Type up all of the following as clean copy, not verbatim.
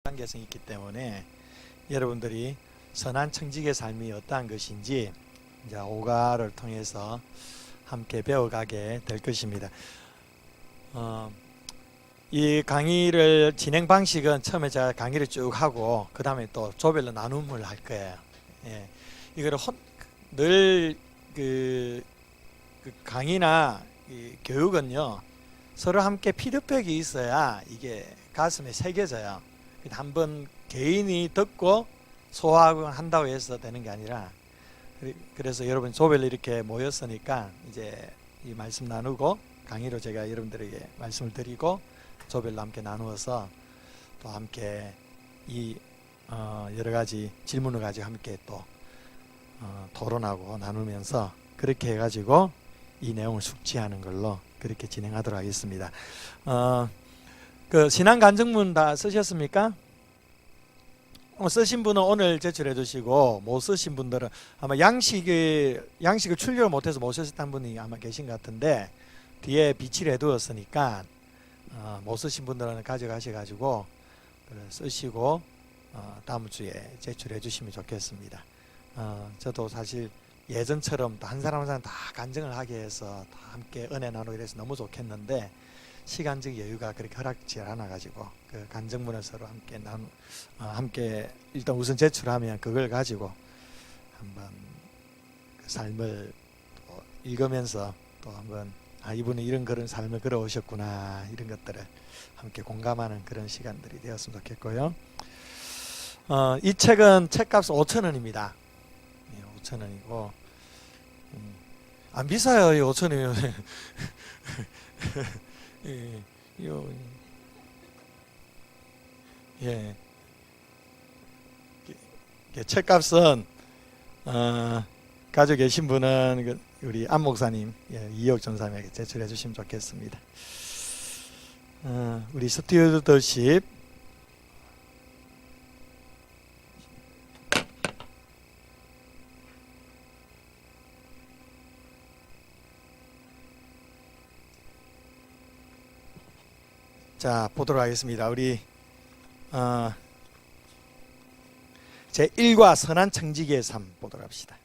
관계성이 있기 때문에 여러분들이 선한 청직의 삶이 어떠한 것인지 이제 오가를 통해서 함께 배워가게 될 것입니다. 이 강의를 진행 방식은 처음에 제가 강의를 쭉 하고 그 다음에 또 조별로 나눔을 할 거예요. 예. 이거를 늘 강의나 이 교육은요, 서로 함께 피드백이 있어야 이게 가슴에 새겨져요. 한번 개인이 듣고 소화하고 한다고 해서 되는 게 아니라, 그래서 여러분 조별로 이렇게 모였으니까 이제 이 말씀 나누고 강의로 제가 여러분들에게 말씀을 드리고 조별로 함께 나누어서 또 함께 이 여러 가지 질문을 가지고 함께 또 토론하고 나누면서 그렇게 해가지고 이 내용을 숙지하는 걸로 그렇게 진행하도록 하겠습니다. 그 신앙 간증문 다 쓰셨습니까? 쓰신 분은 오늘 제출해 주시고, 못 쓰신 분들은 아마 양식을 출력을 못해서 못 쓰셨다는 분이 아마 계신 것 같은데, 뒤에 비치를 해두었으니까 못 쓰신 분들은 가져가셔가지고 쓰시고 다음 주에 제출해 주시면 좋겠습니다. 저도 사실 예전처럼 한 사람 한 사람 다 간증을 하게 해서 다 함께 은혜 나누게 돼서 너무 좋겠는데, 시간적 여유가 그렇게 허락지 않아 가지고 그 간증문을 서로 함께 일단 우선 제출하면 그걸 가지고 한번 그 삶을 또 읽으면서 또 한번 이분은 이런 그런 삶을 걸어오셨구나, 이런 것들을 함께 공감하는 그런 시간들이 되었으면 좋겠고요. 이 책은 책값 5,000원입니다. 5,000원이고 안 비싸요. 5,000원이면 예. 책값은 가지고 계신 분은 우리 안 목사님, 이혁 전사님에게 제출해 주시면 좋겠습니다. 우리 스튜어드십 자, 보도록 하겠습니다. 우리 제1과 선한 청지기의 삶 보도록 합시다.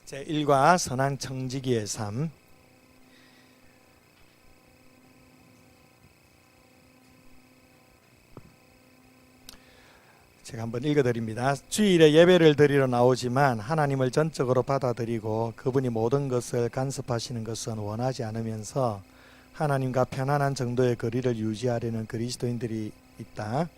제1과 선한 청지기의 삶. 제가 한번 읽어드립니다. 주일에 예배를 드리러 나오지만 하나님을 전적으로 받아들이고 그분이 모든 것을 간섭하시는 것은 원하지 않으면서 하나님과 편안한 정도의 거리를 유지하려는 그리스도인들이 있다.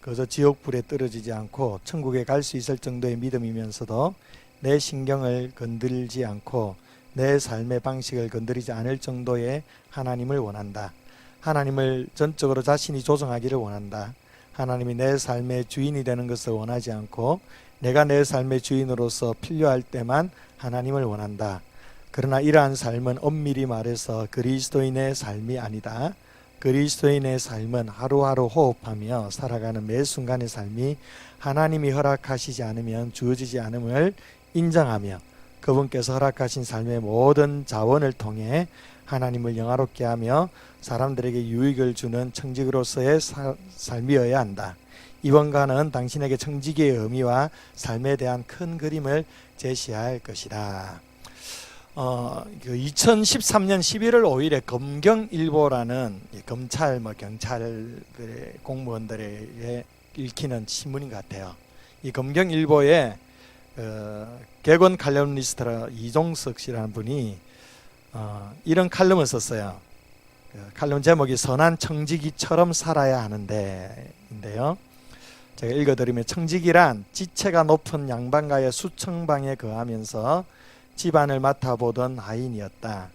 그저 지옥불에 떨어지지 않고 천국에 갈 수 있을 정도의 믿음이면서도 내 신경을 건들지 않고 내 삶의 방식을 건드리지 않을 정도의 하나님을 원한다. 하나님을 전적으로 자신이 조정하기를 원한다. 하나님이 내 삶의 주인이 되는 것을 원하지 않고 내가 내 삶의 주인으로서 필요할 때만 하나님을 원한다. 그러나 이러한 삶은 엄밀히 말해서 그리스도인의 삶이 아니다. 그리스도인의 삶은 하루하루 호흡하며 살아가는 매 순간의 삶이 하나님이 허락하시지 않으면 주어지지 않음을 인정하며 그분께서 허락하신 삶의 모든 자원을 통해 하나님을 영화롭게 하며 사람들에게 유익을 주는 청직으로서의 삶이어야 한다. 이번과는 당신에게 청지기의 의미와 삶에 대한 큰 그림을 제시할 것이다. 2013년 11월 5일에 검경일보라는 검찰, 경찰들의 공무원들에게 읽히는 신문인 것 같아요. 이 검경일보에 객원 칼럼니스트 이종석 씨라는 분이 이런 칼럼을 썼어요. 칼럼 제목이 선한 청지기처럼 살아야 하는데 인데요. 제가 읽어드리면, 청지기란 지체가 높은 양반가의 수청방에 거하면서 집안을 맡아보던 하인이었다.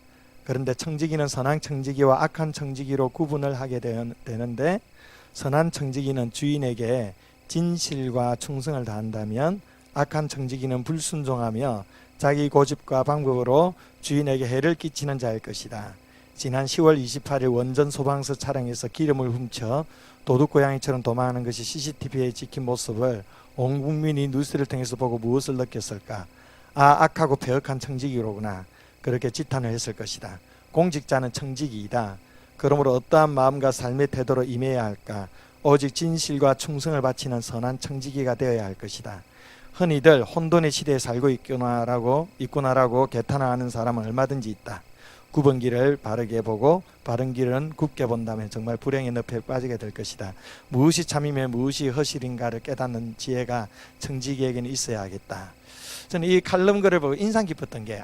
그런데 청지기는 선한 청지기와 악한 청지기로 구분을 하게 되는데, 선한 청지기는 주인에게 진실과 충성을 다한다면 악한 청지기는 불순종하며 자기 고집과 방법으로 주인에게 해를 끼치는 자일 것이다. 지난 10월 28일 원전 소방서 차량에서 기름을 훔쳐 도둑고양이처럼 도망하는 것이 CCTV에 찍힌 모습을 온 국민이 뉴스를 통해서 보고 무엇을 느꼈을까? 악하고 폐역한 청지기로구나. 그렇게 지탄을 했을 것이다. 공직자는 청지기이다. 그러므로 어떠한 마음과 삶의 태도로 임해야 할까? 오직 진실과 충성을 바치는 선한 청지기가 되어야 할 것이다. 흔히들 혼돈의 시대에 살고 있구나라고 개탄하는 사람은 얼마든지 있다. 굽은 길을 바르게 보고 바른 길은 굽게 본다면 정말 불행의 늪에 빠지게 될 것이다. 무엇이 참이며 무엇이 허실인가를 깨닫는 지혜가 청지기에게는 있어야 하겠다. 저는 이 칼럼 글을 보고 인상 깊었던 게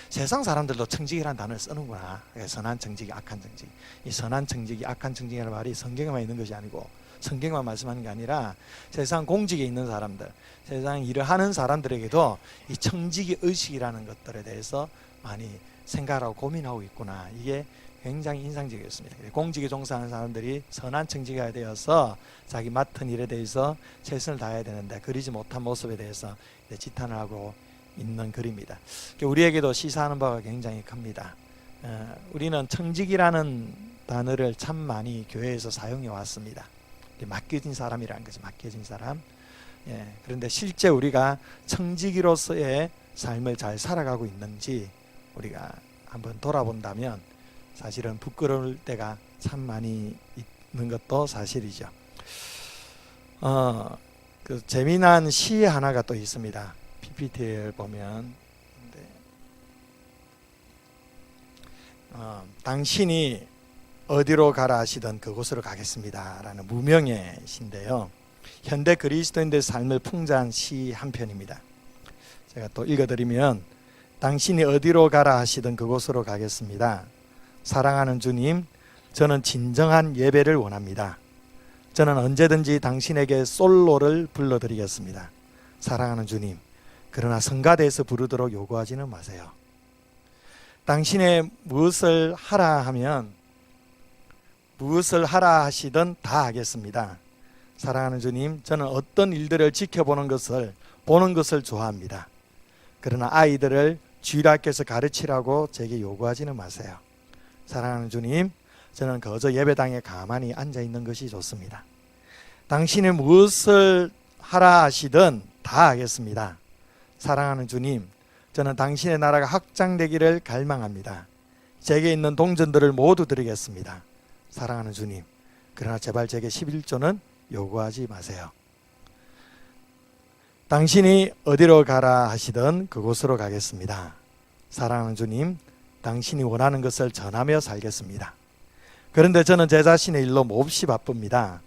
세상 사람들도 청지기라는 단어를 쓰는구나. 선한 청지기, 악한 청지기. 이 선한 청지기, 악한 청지기라는 말이 성경에만 있는 것이 아니고 성경만 말씀하는 게 아니라 세상 공직에 있는 사람들, 세상 일을 하는 사람들에게도 이 청지기 의식이라는 것들에 대해서 많이 생각하고 고민하고 있구나. 이게 굉장히 인상적이었습니다. 공직에 종사하는 사람들이 선한 청지기가 되어서 자기 맡은 일에 대해서 최선을 다해야 되는데 그러지 못한 모습에 대해서 지탄을 하고 있는 글입니다. 우리에게도 시사하는 바가 굉장히 큽니다. 우리는 청지기라는 단어를 참 많이 교회에서 사용해 왔습니다. 맡겨진 사람이라는 거죠. 맡겨진 사람. 그런데 실제 우리가 청지기로서의 삶을 잘 살아가고 있는지 우리가 한번 돌아본다면 사실은 부끄러울 때가 참 많이 있는 것도 사실이죠. 그 재미난 시 하나가 또 있습니다. PPT를 보면 당신이 어디로 가라 하시던 그곳으로 가겠습니다 라는 무명의 시인데요, 현대 그리스도인들의 삶을 풍자한 시 한 편입니다. 제가 또 읽어드리면, 당신이 어디로 가라 하시던 그곳으로 가겠습니다. 사랑하는 주님, 저는 진정한 예배를 원합니다. 저는 언제든지 당신에게 솔로를 불러드리겠습니다. 사랑하는 주님, 그러나 성가대에서 부르도록 요구하지는 마세요. 당신의 무엇을 하라 하면 무엇을 하라 하시든 다 하겠습니다. 사랑하는 주님, 저는 어떤 일들을 지켜보는 것을, 보는 것을 좋아합니다. 그러나 아이들을 주일학교에서 가르치라고 제게 요구하지는 마세요. 사랑하는 주님, 저는 거저 예배당에 가만히 앉아 있는 것이 좋습니다. 당신이 무엇을 하라 하시든 다 하겠습니다. 사랑하는 주님, 저는 당신의 나라가 확장되기를 갈망합니다. 제게 있는 동전들을 모두 드리겠습니다. 사랑하는 주님, 그러나 제발 제게 11조는 요구하지 마세요. 당신이 어디로 가라 하시든 그곳으로 가겠습니다. 사랑하는 주님, 당신이 원하는 것을 전하며 살겠습니다. 그런데 저는 제 자신의 일로 몹시 바쁩니다.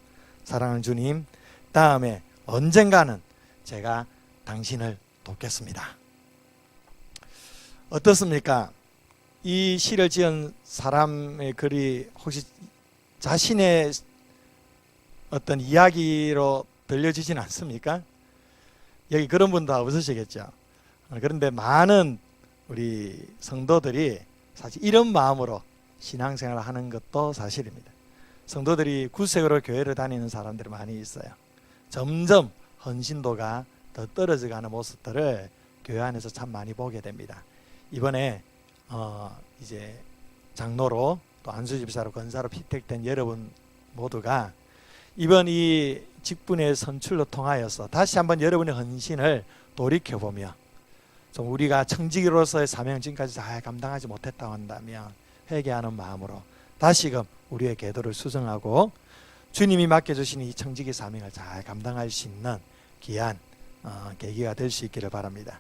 사랑하는 주님, 다음에 언젠가는 제가 당신을 돕겠습니다. 어떻습니까? 이 시를 지은 사람의 글이 혹시 자신의 어떤 이야기로 들려지진 않습니까? 여기 그런 분도 없으시겠죠. 그런데 많은 우리 성도들이 사실 이런 마음으로 신앙생활을 하는 것도 사실입니다. 성도들이 구색으로 교회를 다니는 사람들이 많이 있어요. 점점 헌신도가 더 떨어져가는 모습들을 교회 안에서 참 많이 보게 됩니다. 이번에 이제 장로로 또 안수집사로 권사로 피택된 여러분 모두가 이번 이 직분의 선출로 통하여서 다시 한번 여러분의 헌신을 돌이켜보며, 좀 우리가 청지기로서의 사명을 지금까지 잘 감당하지 못했다고 한다면 회개하는 마음으로 다시금 우리의 계도를 수정하고 주님이 맡겨주신 이 청지기 사명을 잘 감당할 수 있는 귀한 계기가 될 수 있기를 바랍니다.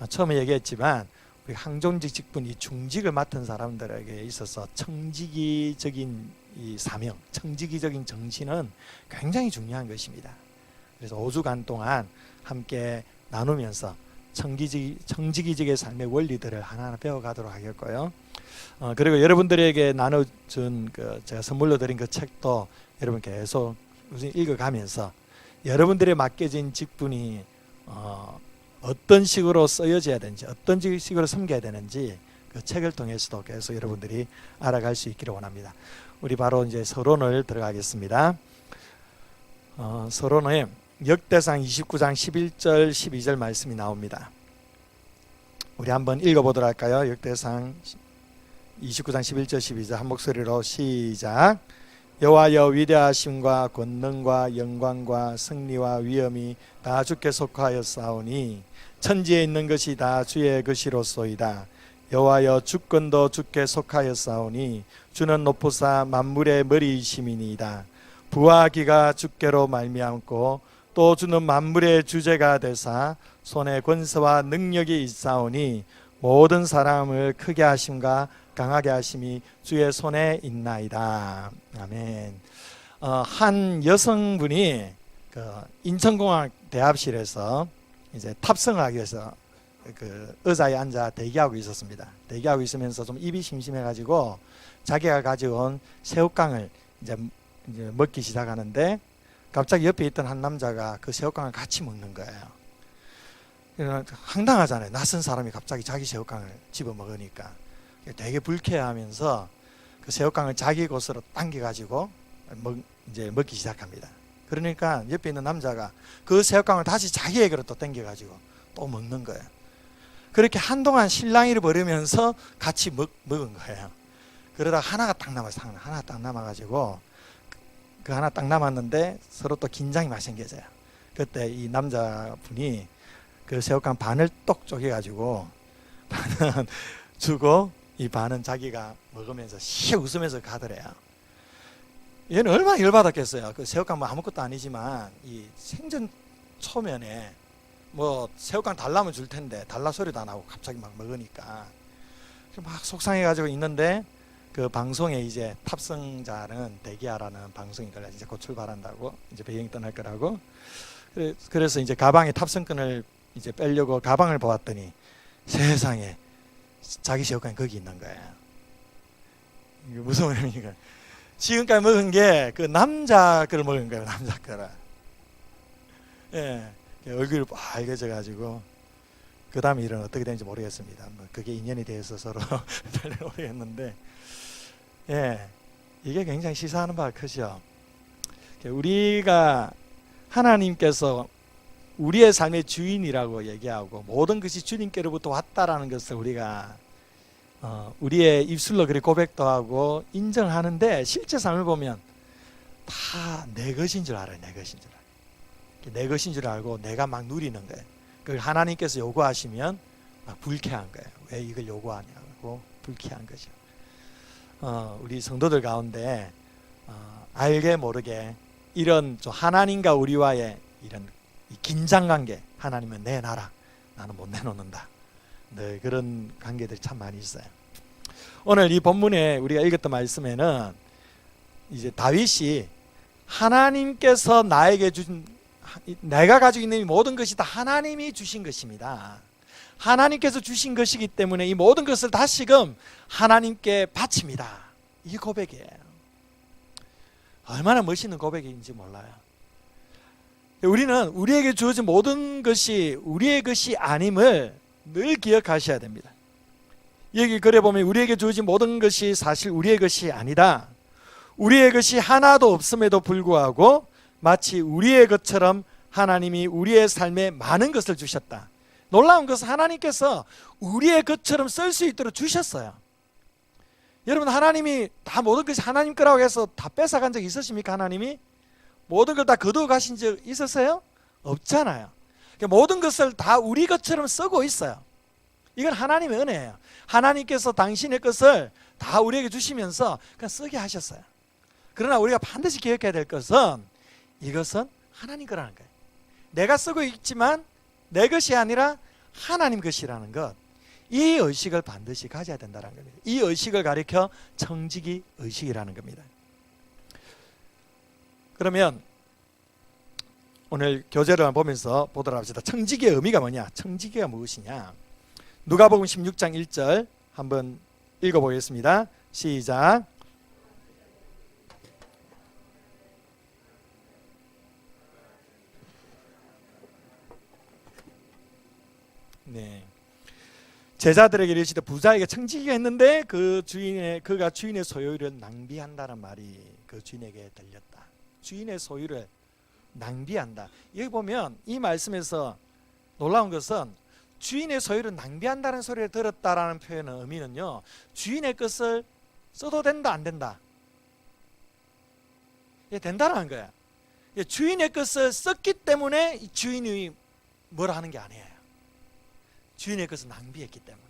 처음에 얘기했지만 우리 항존직 직분, 이 중직을 맡은 사람들에게 있어서 청지기적인 이 사명, 청지기적인 정신은 굉장히 중요한 것입니다. 그래서 5주간 동안 함께 나누면서 청지기적의 삶의 원리들을 하나하나 배워가도록 하겠고요. 그리고 여러분들에게 나눠준 제가 선물로 드린 그 책도 여러분 계속 읽어가면서 여러분들의 맡겨진 직분이 어떤 식으로 쓰여져야 되는지, 어떤 식으로 섬겨야 되는지 그 책을 통해서도 계속 여러분들이 알아갈 수 있기를 원합니다. 우리 바로 이제 서론을 들어가겠습니다. 서론에 역대상 29장 11절 12절 말씀이 나옵니다. 우리 한번 읽어보도록 할까요? 역대상 29장 11절 12절 한 목소리로 시작. 여호와여, 위대하심과 권능과 영광과 승리와 위엄이 다 주께 속하였사오니 천지에 있는 것이 다 주의 것이로소이다. 여호와여 주권도 주께 속하였사오니 주는 높으사 만물의 머리이심이니이다. 부와 기가 주께로 말미암고 또 주는 만물의 주제가 되사 손에 권세와 능력이 있사오니 모든 사람을 크게 하심과 강하게 하심이 주의 손에 있나이다. 아멘. 한 여성분이 인천공항 대합실에서 이제 탑승하기 위해서 그 의자에 앉아 대기하고 있었습니다. 대기하고 있으면서 좀 입이 심심해가지고 자기가 가져온 새우깡을 이제 먹기 시작하는데 갑자기 옆에 있던 한 남자가 그 새우깡을 같이 먹는 거예요. 황당하잖아요. 낯선 사람이 갑자기 자기 새우깡을 집어 먹으니까 되게 불쾌하면서 그 새우깡을 자기 곳으로 당겨가지고 이제 먹기 시작합니다. 그러니까 옆에 있는 남자가 그 새우깡을 다시 자기에게로 또 당겨가지고 또 먹는 거예요. 그렇게 한동안 실랑이를 벌이면서 같이 먹은 거예요. 그러다 하나가 딱 남았어요. 하나 딱 남아가지고 그 하나 딱 남았는데 서로 또 긴장이 막 생겨져요. 그때 이 남자분이 그 새우깡 반을 똑 쪼개가지고 반은 주고 이 반은 자기가 먹으면서 씩 웃으면서 가더래요. 얘는 얼마나 열받았겠어요. 그 새우깡 뭐 아무것도 아니지만 이 생전 초면에 뭐 새우깡 달라면 줄 텐데 달라 소리도 안 하고 갑자기 막 먹으니까 막 속상해가지고 있는데 그 방송에 이제 탑승자는 대기하라는 방송이 걸려 이제 곧 출발한다고 이제 배경이 떠날 거라고 그래서 이제 가방에 탑승권을 이제 빼려고 가방을 보았더니 세상에 자기 새우깡이 거기 있는 거예요. 이게 무슨 의미입니까? 지금까지 먹은 게 그 남자 거를 먹은 거예요. 남자 거를. 예, 얼굴이 빨개져 가지고 그 다음에 일은 어떻게 되는지 모르겠습니다. 뭐 그게 인연이 돼서 서로 잘 모르겠는데, 예, 이게 굉장히 시사하는 바가 크죠. 우리가 하나님께서 우리의 삶의 주인이라고 얘기하고 모든 것이 주님께로부터 왔다라는 것을 우리가 우리의 입술로 그렇게 고백도 하고 인정하는데 실제 삶을 보면 다 내 것인 줄 알아요. 내 것인 줄 알아요. 내 것인 줄 알고 내가 막 누리는 거예요. 그걸 하나님께서 요구하시면 막 불쾌한 거예요. 왜 이걸 요구하냐고 불쾌한 거죠. 우리 성도들 가운데 알게 모르게 이런 하나님과 우리와의 이런 이 긴장관계, 하나님은 내놔라, 나는 못 내놓는다. 네, 그런 관계들이 참 많이 있어요. 오늘 이 본문에 우리가 읽었던 말씀에는 이제 다윗이 하나님께서 나에게 주신, 내가 가지고 있는 이 모든 것이 다 하나님이 주신 것입니다. 하나님께서 주신 것이기 때문에 이 모든 것을 다시금 하나님께 바칩니다. 이 고백이에요. 얼마나 멋있는 고백인지 몰라요. 우리는 우리에게 주어진 모든 것이 우리의 것이 아님을 늘 기억하셔야 됩니다. 여기 글에 보면 우리에게 주어진 모든 것이 사실 우리의 것이 아니다. 우리의 것이 하나도 없음에도 불구하고 마치 우리의 것처럼 하나님이 우리의 삶에 많은 것을 주셨다. 놀라운 것은 하나님께서 우리의 것처럼 쓸 수 있도록 주셨어요. 여러분, 하나님이 다 모든 것이 하나님 거라고 해서 다 뺏어간 적 있으십니까? 하나님이? 모든 걸 다 거두어 가신 적 있었어요? 없잖아요. 모든 것을 다 우리 것처럼 쓰고 있어요. 이건 하나님의 은혜예요. 하나님께서 당신의 것을 다 우리에게 주시면서 그냥 쓰게 하셨어요. 그러나 우리가 반드시 기억해야 될 것은 이것은 하나님 거라는 거예요. 내가 쓰고 있지만 내 것이 아니라 하나님 것이라는 것, 이 의식을 반드시 가져야 된다는 겁니다. 이 의식을 가리켜 청지기 의식이라는 겁니다. 그러면 오늘 교재를 보면서 보도록 합시다. 청지기의 의미가 뭐냐? 청지기가 무엇이냐? 누가복음 16장 1절 한번 읽어보겠습니다. 시작. 네. 제자들에게 이르시되 부자에게 청지기가 있는데 그가 주인의 소유를 낭비한다는 말이 그 주인에게 들렸다. 주인의 소유를 낭비한다. 여기 보면 이 말씀에서 놀라운 것은 주인의 소유를 낭비한다는 소리를 들었다라는 표현의 의미는요, 주인의 것을 써도 된다 안 된다? 예, 된다는 거야. 예, 주인의 것을 썼기 때문에 주인이 뭐라 하는 게 아니에요. 주인의 것을 낭비했기 때문에.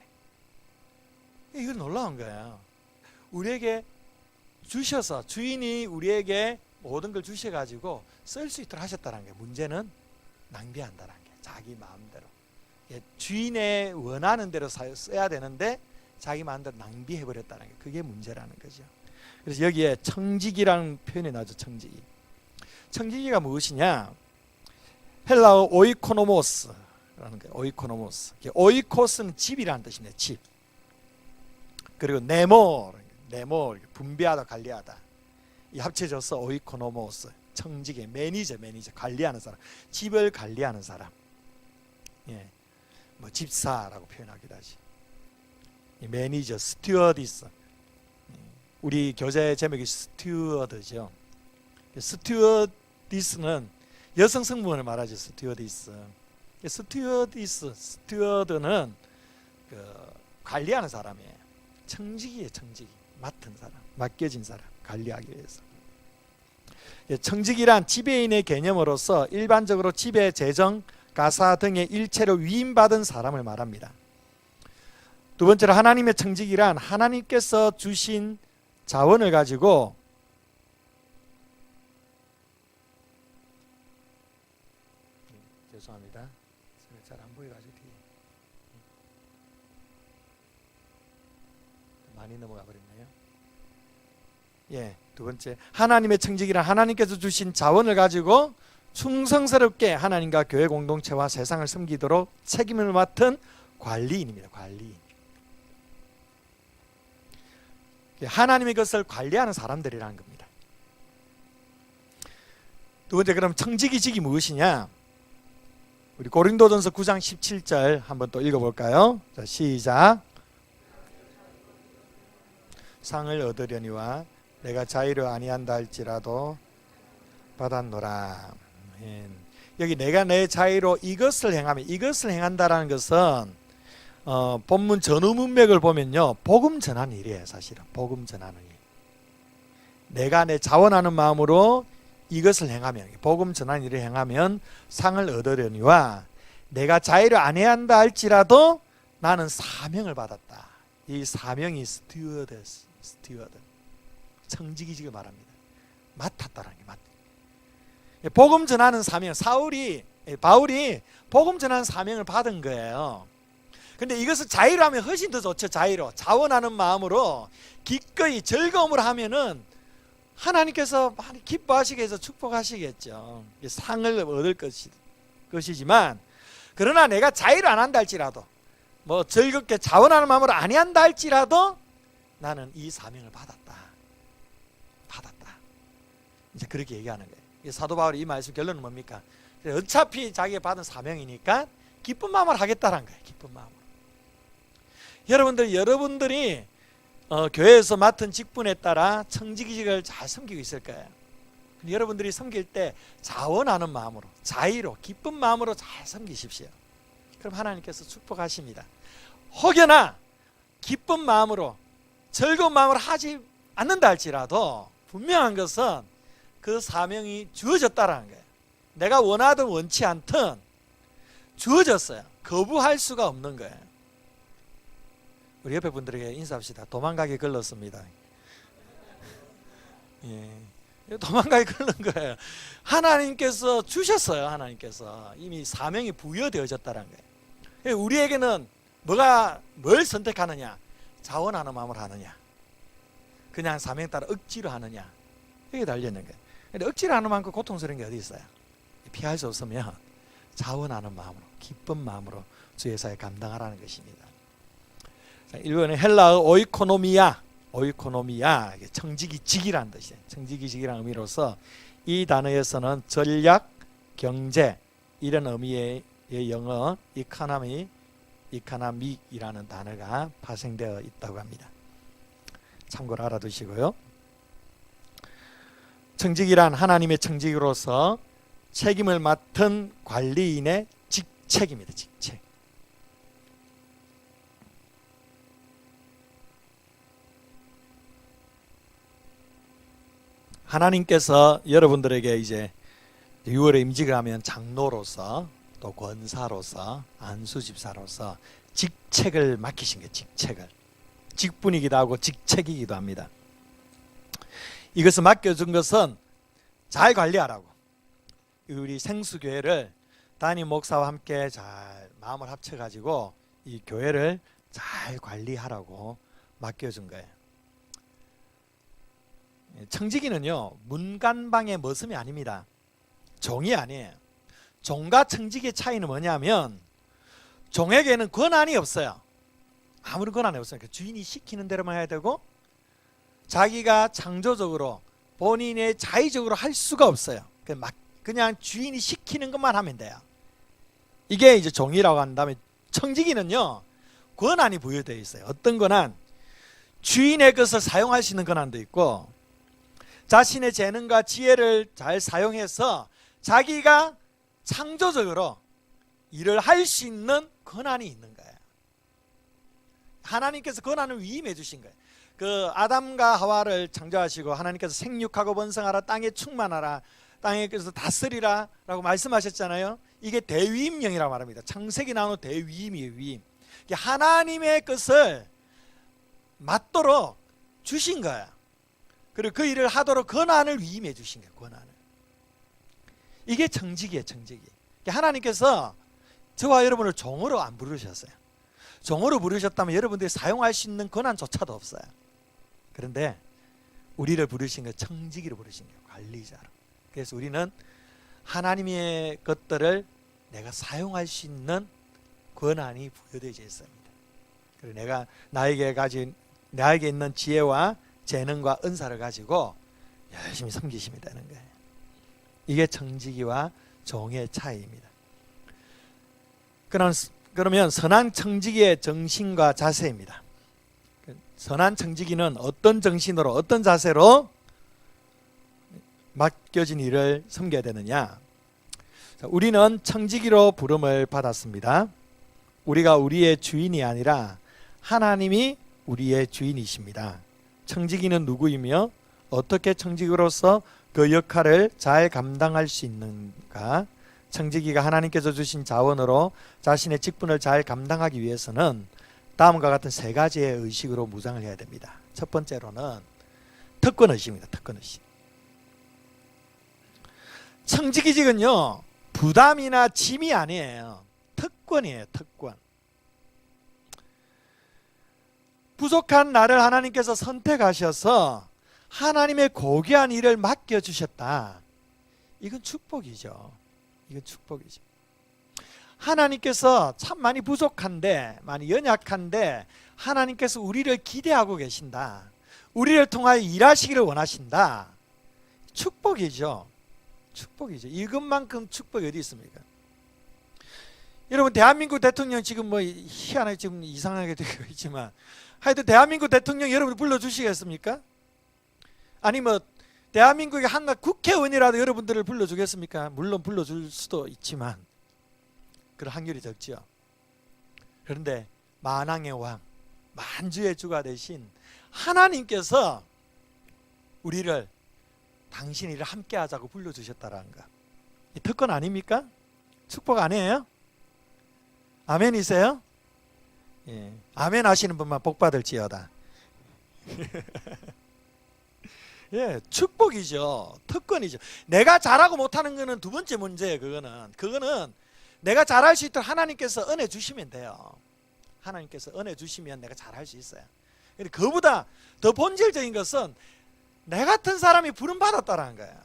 이건 놀라운 거예요. 우리에게 주셔서, 주인이 우리에게 모든 걸 주셔가지고 쓸 수 있도록 하셨다는 게, 문제는 낭비한다는 게, 자기 마음대로 주인의 원하는 대로 써야 되는데 자기 마음대로 낭비해버렸다는 게, 그게 문제라는 거죠. 그래서 여기에 청지기라는 표현이 나오죠. 청지기. 청지기가 무엇이냐? 헬라어 오이코노모스라는 거예요. 오이코노모스. 오이코스는 집이라는 뜻입니다. 집. 그리고 네모, 분배하다, 관리하다. 이 합쳐져서 오이코노모스. 청지기, 매니저, 관리하는 사람. 집을 관리하는 사람. 예. 뭐 집사라고 표현하기도 하지. 매니저, 스튜어디스. 우리 교재 제목이 스튜어드죠. 스튜어디스는 여성 성분을 말하죠. 스튜어드는 관리하는 사람이에요. 청지기예요. 청지기. 맡은 사람, 맡겨진 사람, 관리하기 위해서. 청지기란 지배인의 개념으로서 일반적으로 지배, 재정, 가사 등의 일체로 위임받은 사람을 말합니다. 두 번째로 하나님의 청지기란 하나님께서 주신 자원을 가지고 죄송합니다. 잘 안 보여가지고 많이 넘어가 버렸네요. 예, 두 번째, 하나님의 청지기란 하나님께서 주신 자원을 가지고 충성스럽게 하나님과 교회 공동체와 세상을 섬기도록 책임을 맡은 관리인입니다. 관리인. 하나님의 것을 관리하는 사람들이라는 겁니다. 두 번째, 그럼 청지기직이 무엇이냐? 우리 고린도전서 9장 17절 한번 또 읽어볼까요? 자, 시작. 상을 얻으려니와 내가 자유를 아니한다 할지라도 받았노라. 여기 내가 내 자유로 이것을 행하면, 이것을 행한다라는 것은 본문 전후 문맥을 보면요, 복음 전하는 일이에요. 사실은 복음 전하는 일. 내가 내 자원하는 마음으로 이것을 행하면, 복음 전하는 일을 행하면 상을 얻으려니와 내가 자유를 안 해야 한다 할지라도 나는 사명을 받았다. 이 사명이 스튜어드, 청지기직을 말합니다. 맡았다라는 게 맡. 복음 전하는 사명, 바울이 복음 전하는 사명을 받은 거예요. 근데 이것을 자유로 하면 훨씬 더 좋죠. 자유로, 자원하는 마음으로 기꺼이 즐거움으로 하면은 하나님께서 많이 기뻐하시게 해서 축복하시겠죠. 상을 얻을 것이지만, 그러나 내가 자유를 안 한다 할지라도, 뭐 즐겁게 자원하는 마음으로 안 한다 할지라도 나는 이 사명을 받았다. 이제 그렇게 얘기하는 거예요. 사도 바울이 이 말씀 결론은 뭡니까? 어차피 자기가 받은 사명이니까 기쁜 마음으로 하겠다는 거예요. 기쁜 마음으로. 여러분들이 교회에서 맡은 직분에 따라 청지기직을 잘 섬기고 있을 거예요. 여러분들이 섬길 때 자원하는 마음으로, 자의로, 기쁜 마음으로 잘 섬기십시오. 그럼 하나님께서 축복하십니다. 혹여나 기쁜 마음으로, 즐거운 마음으로 하지 않는다 할지라도 분명한 것은 그 사명이 주어졌다라는 거예요. 내가 원하든 원치 않든 주어졌어요. 거부할 수가 없는 거예요. 우리 옆에 분들에게 인사합시다. 도망가게 걸렀습니다. 예, 도망가게 걸른 거예요. 하나님께서 주셨어요. 하나님께서 이미 사명이 부여되어졌다는 거예요. 우리에게는 뭘 선택하느냐? 자원하는 마음으로 하느냐? 그냥 사명에 따라 억지로 하느냐? 여기 달려있는 거예요. 근데 억지로 하는 만큼 고통스러운 게 어디 있어요? 피할 수 없으면 자원하는 마음으로, 기쁜 마음으로 주의 사에 감당하라는 것입니다. 일본의 헬라어 오이코노미아, 청지기직이라는 뜻이에요. 청지기직이라는 의미로서 이 단어에서는 전략, 경제 이런 의미의 영어 이카나믹이라는 단어가 파생되어 있다고 합니다. 참고로 알아두시고요. 청지기란 하나님의 청지기로서 책임을 맡은 관리인의 직책입니다. 직책. 하나님께서 여러분들에게 이제 6월에 임직을 하면 장로로서, 또 권사로서, 안수집사로서 직책을 맡기신 거예요. 직책을. 직분이기도 하고 직책이기도 합니다. 이것을 맡겨준 것은 잘 관리하라고. 우리 생수교회를 담임 목사와 함께 잘 마음을 합쳐가지고 이 교회를 잘 관리하라고 맡겨준 거예요. 청지기는요, 문간방의 머슴이 아닙니다. 종이 아니에요. 종과 청지기의 차이는 뭐냐면 종에게는 권한이 없어요. 아무런 권한이 없어요. 주인이 시키는 대로만 해야 되고 자기가 창조적으로 본인의 자의적으로 할 수가 없어요. 그냥 주인이 시키는 것만 하면 돼요. 이게 이제 종이라고 한 다음에 청지기는요, 권한이 부여되어 있어요. 어떤 권한? 주인의 것을 사용할 수 있는 권한도 있고 자신의 재능과 지혜를 잘 사용해서 자기가 창조적으로 일을 할 수 있는 권한이 있는 거예요. 하나님께서 권한을 위임해 주신 거예요. 그 아담과 하와를 창조하시고 하나님께서 생육하고 번성하라, 땅에 충만하라, 땅에서 다스리라 라고 말씀하셨잖아요. 이게 대위임령이라고 말합니다. 창세기 나오는 대위임이에요. 위임. 하나님의 것을 맡도록 주신 거야. 그리고 그 일을 하도록 권한을 위임해 주신 거예요. 권한을. 이게 청지기예요. 청지기. 하나님께서 저와 여러분을 종으로 안 부르셨어요. 종으로 부르셨다면 여러분들이 사용할 수 있는 권한조차도 없어요. 그런데 우리를 부르신 거 청지기로 부르신 거예요. 관리자로. 그래서 우리는 하나님의 것들을 내가 사용할 수 있는 권한이 부여되어 있습니다. 그리고 내가 나에게 있는 지혜와 재능과 은사를 가지고 열심히 섬기시면 되는 거예요. 이게 청지기와 종의 차이입니다. 그러면 선한 청지기의 정신과 자세입니다. 선한 청지기는 어떤 정신으로, 어떤 자세로 맡겨진 일을 섬겨야 되느냐? 우리는 청지기로 부름을 받았습니다. 우리가 우리의 주인이 아니라 하나님이 우리의 주인이십니다. 청지기는 누구이며 어떻게 청지기로서 그 역할을 잘 감당할 수 있는가? 청지기가 하나님께서 주신 자원으로 자신의 직분을 잘 감당하기 위해서는 다음과 같은 세 가지의 의식으로 무장을 해야 됩니다. 첫 번째로는 특권의식입니다. 특권의식. 청지기직은요, 부담이나 짐이 아니에요. 특권이에요. 특권. 부족한 나를 하나님께서 선택하셔서 하나님의 고귀한 일을 맡겨주셨다. 이건 축복이죠. 이건 축복이죠. 하나님께서 참 많이 부족한데, 많이 연약한데 하나님께서 우리를 기대하고 계신다. 우리를 통하여 일하시기를 원하신다. 축복이죠. 축복이죠. 이것만큼 축복이 어디 있습니까? 여러분, 대한민국 대통령 지금 희한하게 지금 이상하게 되고 있지만 하여튼 대한민국 대통령 여러분 불러주시겠습니까? 아니 대한민국의 한낱 국회의원이라도 여러분들을 불러주겠습니까? 물론 불러줄 수도 있지만 그럴 확률이 적죠. 그런데 만왕의 왕, 만주의 주가 되신 하나님께서 우리를 당신 일을 함께 하자고 불러주셨다라는 거. 이 특권 아닙니까? 축복 아니에요? 아멘이세요? 예. 아멘 하시는 분만 복 받을지어다. 예, 축복이죠. 특권이죠. 내가 잘하고 못하는 거는 두 번째 문제예요. 그거는 내가 잘할 수 있도록 하나님께서 은혜 주시면 돼요. 하나님께서 은혜 주시면 내가 잘할 수 있어요. 근데 그보다 더 본질적인 것은 내 같은 사람이 부름 받았다라는 거야.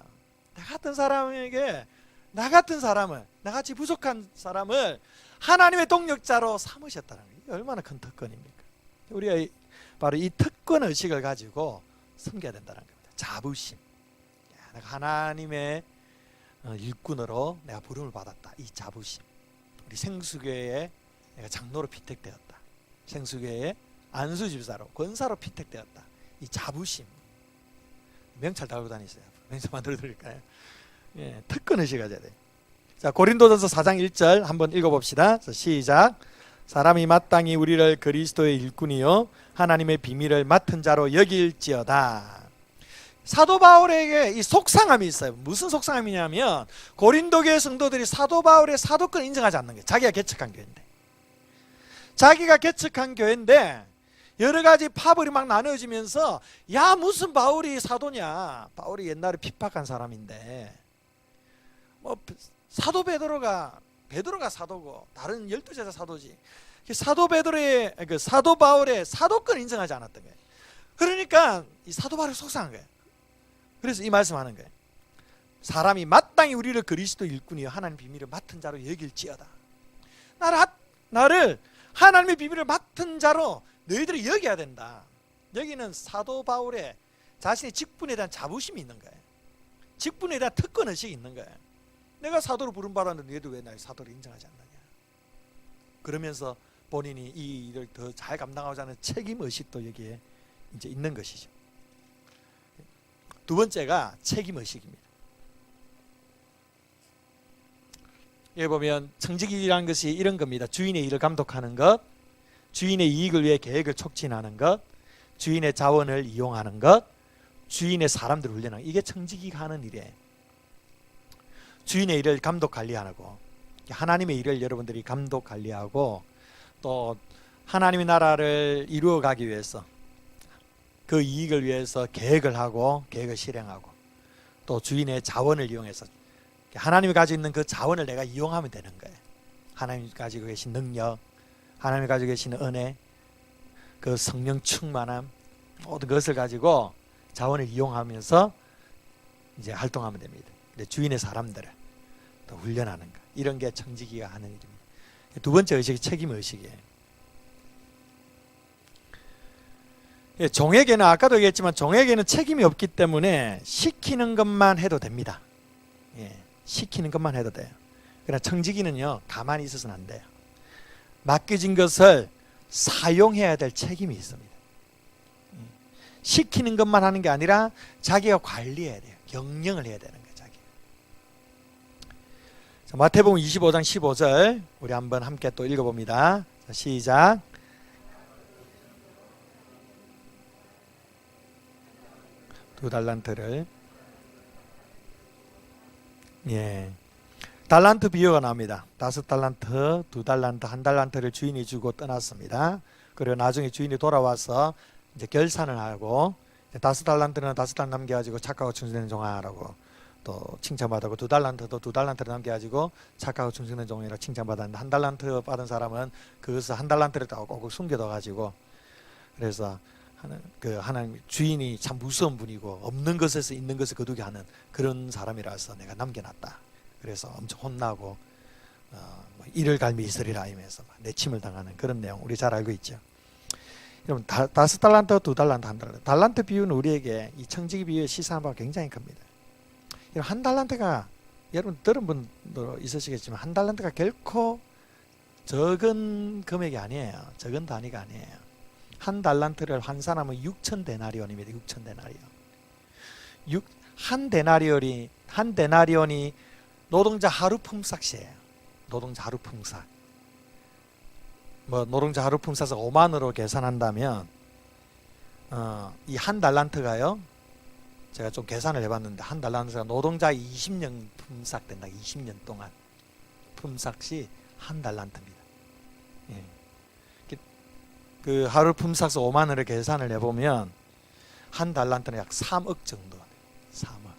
내 같은 사람에게 나같이 부족한 사람을 하나님의 동력자로 삼으셨다는 거예요. 이게 얼마나 큰 특권입니까? 우리가 바로 이 특권 의식을 가지고 섬겨야 된다는 겁니다. 자부심. 내가 하나님의 일꾼으로 내가 부름을 받았다. 이 자부심. 우리 생수교회에 내가 장로로 피택되었다. 생수교회에 안수집사로, 권사로 피택되었다. 이 자부심. 명찰 달고 다니세요. 명찰 만들어 드릴까요? 예, 특권 의식 가져야 돼요. 자, 고린도전서 4장 1절 한번 읽어봅시다. 자, 시작. 사람이 마땅히 우리를 그리스도의 일꾼이요 하나님의 비밀을 맡은 자로 여길지어다. 사도 바울에게 이 속상함이 있어요. 무슨 속상함이냐면 고린도교회 성도들이 사도 바울의 사도권을 인정하지 않는 거예요. 자기가 개척한 교회인데 여러 가지 파벌이 막 나눠지면서 야 무슨 바울이 사도냐. 바울이 옛날에 핍박한 사람인데 뭐 사도 베드로가 사도고 다른 12제자 사도지. 사도 베드로의 그 사도 바울의 사도권 인정하지 않았던 거예요. 그러니까 이 사도 바울이 속상한 거예요. 그래서 이 말씀하는 거예요. 사람이 마땅히 우리를 그리스도 일꾼이여 하나님 비밀을 맡은 자로 여길지어다. 나를 하나님의 비밀을 맡은 자로 너희들이 여겨야 된다. 여기는 사도 바울의 자신의 직분에 대한 자부심이 있는 거예요. 직분에 대한 특권의식이 있는 거예요. 내가 사도로 부름받았는데 너희들 왜 나를 사도로 인정하지 않느냐. 그러면서 본인이 이 일을 더 잘 감당하고자 하는 책임의식도 여기에 이제 있는 것이죠. 두 번째가 책임의식입니다. 여기 보면 청지기라는 것이 이런 겁니다. 주인의 일을 감독하는 것, 주인의 이익을 위해 계획을 촉진하는 것, 주인의 자원을 이용하는 것, 주인의 사람들을 훈련하는 것. 이게 청지기가 하는 일이에요. 주인의 일을 감독 관리하고 하나님의 일을 여러분들이 감독 관리하고 또 하나님의 나라를 이루어가기 위해서 그 이익을 위해서 계획을 하고 계획을 실행하고 또 주인의 자원을 이용해서 하나님이 가지고 있는 그 자원을 내가 이용하면 되는 거예요. 하나님이 가지고 계신 능력, 하나님이 가지고 계신 은혜, 그 성령 충만함, 모든 것을 가지고 자원을 이용하면서 이제 활동하면 됩니다. 주인의 사람들을 또 훈련하는 것, 이런 게 청지기가 하는 일입니다. 두 번째 의식이 책임의식이에요. 종에게는 아까도 얘기했지만 종에게는 책임이 없기 때문에 시키는 것만 해도 됩니다. 시키는 것만 해도 돼요. 그러나 청지기는요, 가만히 있어서는 안 돼요. 맡겨진 것을 사용해야 될 책임이 있습니다. 시키는 것만 하는 게 아니라 자기가 관리해야 돼요. 경영을 해야 되는 거예요. 자기가. 자, 마태복음 25장 15절 우리 한번 함께 또 읽어봅니다. 자, 시작. 두 달란트를 달란트 비유가 나옵니다. 5달란트, 2달란트, 1달란트를 주인이 주고 떠났습니다. 그리고 나중에 주인이 돌아와서 이제 결산을 하고 5달란트는 5달란트 남겨가지고 착하고 충성된 종아라고 또 칭찬받았고 2달란트도 2달란트를 남겨가지고 착하고 충성된 종이라고 칭찬받았는데 1달란트 받은 사람은 그것을 1달란트를 꼭 숨겨둬가지고 그래서 하나님 주인이 참 무서운 분이고 없는 것에서 있는 것을 거두게 하는 그런 사람이라서 내가 남겨놨다. 그래서 엄청 혼나고 이를 갈미 있으리라 하면서 내침을 당하는 그런 내용 우리 잘 알고 있죠. 여러분 5달란트, 2달란트, 1달란트. 달란트 비유는 우리에게 이 청지기 비유의 시사하는 바가 굉장히 큽니다. 1달란트가 여러분 들은 분도 있으시겠지만 1달란트가 결코 적은 금액이 아니에요. 적은 단위가 아니에요. 1달란트를 환산하면 6,000데나리온입니다. 6,000데나리온. 한 데나리온이 노동자 하루 품삯이에요. 노동자 하루 품삯. 노동자 하루 품삯을 5만으로 계산한다면 이 1달란트가요. 제가 좀 계산을 해봤는데 1달란트가 노동자 20년 품삯 된다. 20년 동안 품삯이 1달란트입니다. 예. 그 하루 품삯 5만원을 계산을 해보면 1달란트는 약 3억 정도 돼요. 3억.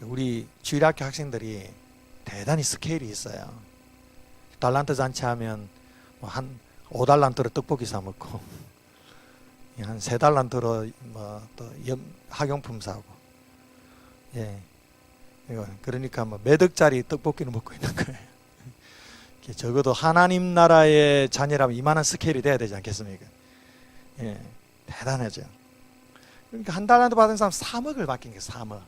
우리 주일학교 학생들이 대단히 스케일이 있어요. 달란트 잔치하면 한 5달란트로 떡볶이 사 먹고 한 3달란트로 또 학용품 사고 그러니까 몇 억짜리 떡볶이를 먹고 있는 거예요. 적어도 하나님 나라의 자녀라면 이만한 스케일이 돼야 되지 않겠습니까? 대단하죠. 그러니까 1달란트 받은 사람 3억을 받긴 게 3억.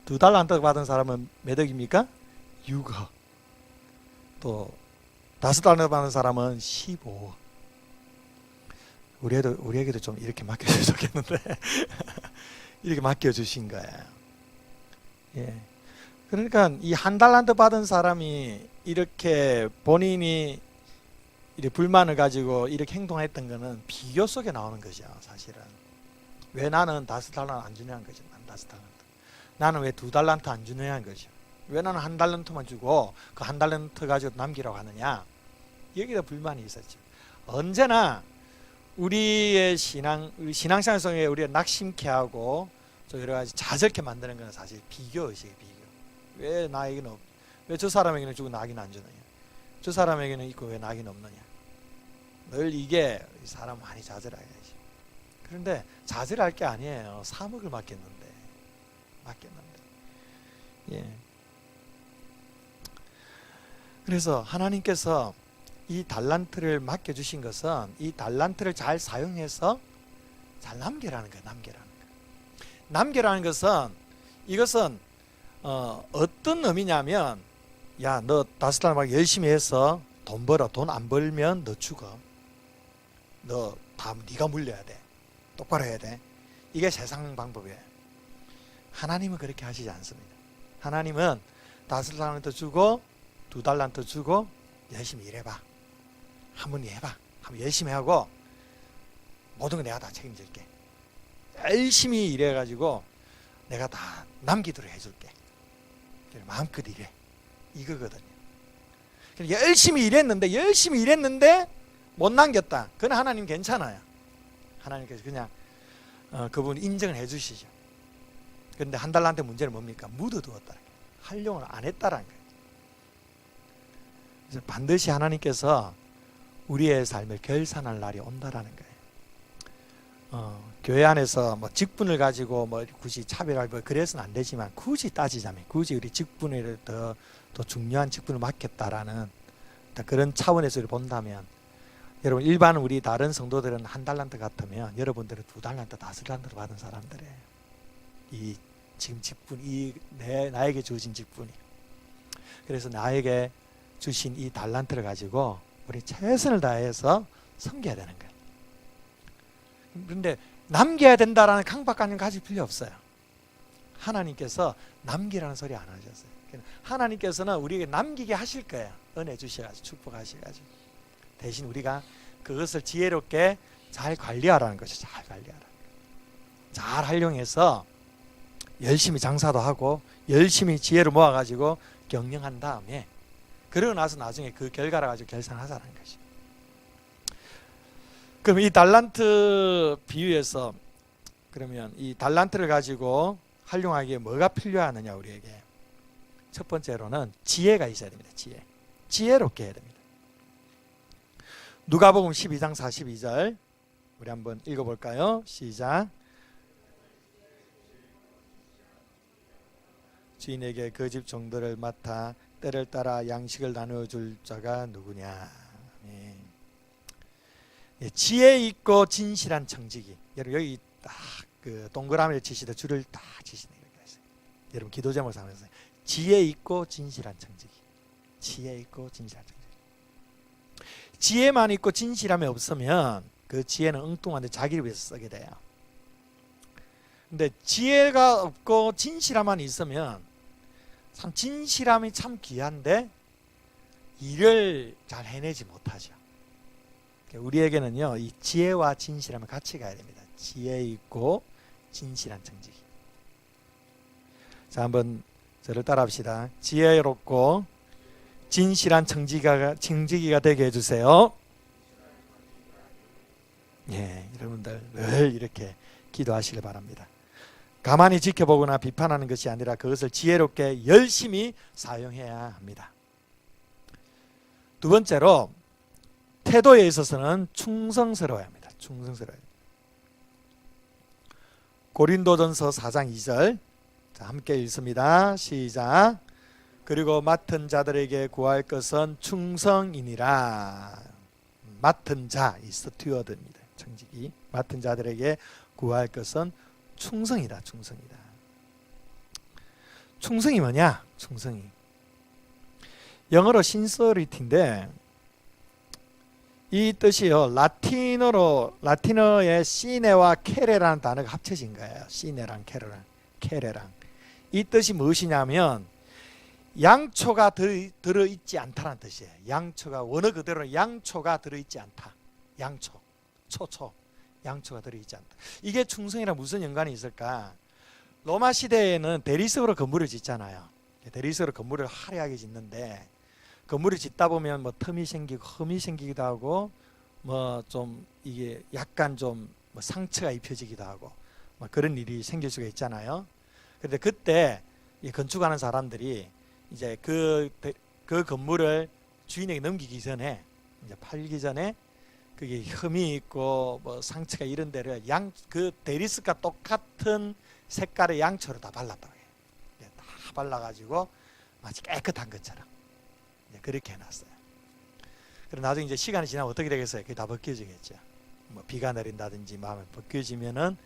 2달란트 받은 사람은 몇 억입니까? 6억. 또 5달란트 받은 사람은 15억. 우리에게도 좀 이렇게 맡겨주면 좋겠는데 이렇게 맡겨주신 거예요. 그러니까 이 1달란트 받은 사람이 이렇게 본인이 이렇게 불만을 가지고 이렇게 행동했던 거는 비교 속에 나오는 거죠. 사실은 왜 나는 5달란트 안 주냐는 거죠. 난 5달란트. 나는 왜 2달란트 안 주냐는 거죠. 왜 나는 1달란트만 주고 그 1달란트 가지고 남기라고 하느냐. 여기다 불만이 있었죠. 언제나 우리의 신앙생활 속에 우리가 낙심케 하고 또 여러 가지 좌절케 만드는 건 사실 비교의식이에요. 비교. 왜 나에게는 왜 저 사람에게는 주고 나에게는 안 주느냐? 저 사람에게는 있고 왜 나에게는 없느냐? 늘 이게 사람 많이 좌절해야지. 그런데 좌절할 게 아니에요. 사목을 맡겼는데. 예. 그래서 하나님께서 이 달란트를 맡겨주신 것은 이 달란트를 잘 사용해서 잘 남겨라는 거예요. 남겨라는 것은 이것은 어떤 의미냐면 야, 너 5달 막 열심히 해서 돈 벌어. 돈 안 벌면 너 죽어. 너 다 네가 물려야 돼. 똑바로 해야 돼. 이게 세상 방법이에요. 하나님은 그렇게 하시지 않습니다. 하나님은 5달란트 주고 2달란트 주고 열심히 일해봐. 한번 해봐. 한번 열심히 하고 모든 거 내가 다 책임질게. 열심히 일해가지고 내가 다 남기도록 해줄게. 마음껏 일해. 이거거든요. 열심히 일했는데 못 남겼다. 그건 하나님 괜찮아요. 하나님께서 그냥 그분 인정을 해주시죠. 그런데 한 달란트 문제는 뭡니까? 묻어두었다. 활용을 안 했다라는 거예요. 그래서 반드시 하나님께서 우리의 삶을 결산할 날이 온다라는 거예요. 교회 안에서 뭐 직분을 가지고 뭐 굳이 차별하고 그래서는 안 되지만 굳이 따지자면 굳이 우리 직분을 더 중요한 직분을 맡겠다라는 그런 차원에서 본다면 여러분 일반 우리 다른 성도들은 한 달란트 같으면 여러분들은 2달란트, 5달란트를 받은 사람들이에요. 이 지금 직분, 나에게 주어진 직분이. 그래서 나에게 주신 이 달란트를 가지고 우리 최선을 다해서 섬겨야 되는 거예요. 그런데 남겨야 된다라는 강박관념 가질 필요 없어요. 하나님께서 남기라는 소리 안 하셨어요. 하나님께서는 우리에게 남기게 하실 거예요. 은혜 주셔가지고 축복하셔가지고 대신 우리가 그것을 지혜롭게 잘 관리하라는 것이죠. 잘 관리하라. 잘 활용해서 열심히 장사도 하고 열심히 지혜를 모아가지고 경영한 다음에 그러고 나서 나중에 그 결과를 가지고 결산하자는 것이. 그럼 이 달란트 비유에서 그러면 이 달란트를 가지고 활용하기에 뭐가 필요하느냐 우리에게. 첫 번째로는 지혜가 있어야 됩니다. 지혜롭게 해야 됩니다. 누가복음 12장 42절 우리 한번 읽어볼까요? 시작. 주인에게 그 집 종들을 맡아 때를 따라 양식을 나누어 줄 자가 누구냐. 예, 지혜 있고 진실한 청지기. 여러분 여기 딱 그 동그라미를 치시다 줄을 딱 치시네. 여러분 기도 제목 삼아서 지혜 있고 진실한 청지기. 지혜 있고 진실한 청지기. 지혜만 있고 진실함이 없으면 그 지혜는 엉뚱한데 자기를 위해서 쓰게 돼요. 근데 지혜가 없고 진실함만 있으면 참 진실함이 참 귀한데 일을 잘 해내지 못하죠. 우리에게는요 이 지혜와 진실함을 같이 가야 됩니다. 지혜 있고 진실한 청지기. 자, 저를 따라합시다. 지혜롭고 진실한 청지기가 되게 해주세요. 예, 여러분들 늘 이렇게 기도하시길 바랍니다. 가만히 지켜보거나 비판하는 것이 아니라 그것을 지혜롭게 열심히 사용해야 합니다. 두 번째로 태도에 있어서는 충성스러워야 합니다. 충성스러워야 합니다. 고린도전서 4장 2절 자, 함께 읽습니다. 시작. 그리고 맡은 자들에게 구할 것은 충성이니라. 맡은 자, 이 스튜어드입니다. 청지기. 맡은 자들에게 구할 것은 충성이다. 충성이다. 충성이 뭐냐? 충성이. 영어로 신서리티인데 이 뜻이요. 라틴어의 시네와 케레라는 단어가 합쳐진 거예요. 시네랑 케레랑. 이 뜻이 무엇이냐면 양초가 들어있지 않다는 뜻이에요. 양초가 원어 그대로 양초가 들어있지 않다. 양초가 들어있지 않다. 이게 충성이랑 무슨 연관이 있을까? 로마 시대에는 대리석으로 건물을 짓잖아요. 대리석으로 건물을 화려하게 짓는데 건물을 짓다 보면 뭐 틈이 생기고 흠이 생기기도 하고 뭐 좀 이게 약간 좀뭐 상처가 입혀지기도 하고 뭐 그런 일이 생길 수가 있잖아요. 그런데 그때 이 건축하는 사람들이 이제 그 건물을 주인에게 넘기기 전에, 이제 팔기 전에 그게 흠이 있고 뭐 상처가 이런 데를 그 대리석과 똑같은 색깔의 양초로 다 발랐다고 해요. 다 발라가지고 마치 깨끗한 것처럼 그렇게 해놨어요. 그리고 나중에 이제 시간이 지나면 어떻게 되겠어요? 그게 다 벗겨지겠죠. 뭐 비가 내린다든지 마음에 벗겨지면은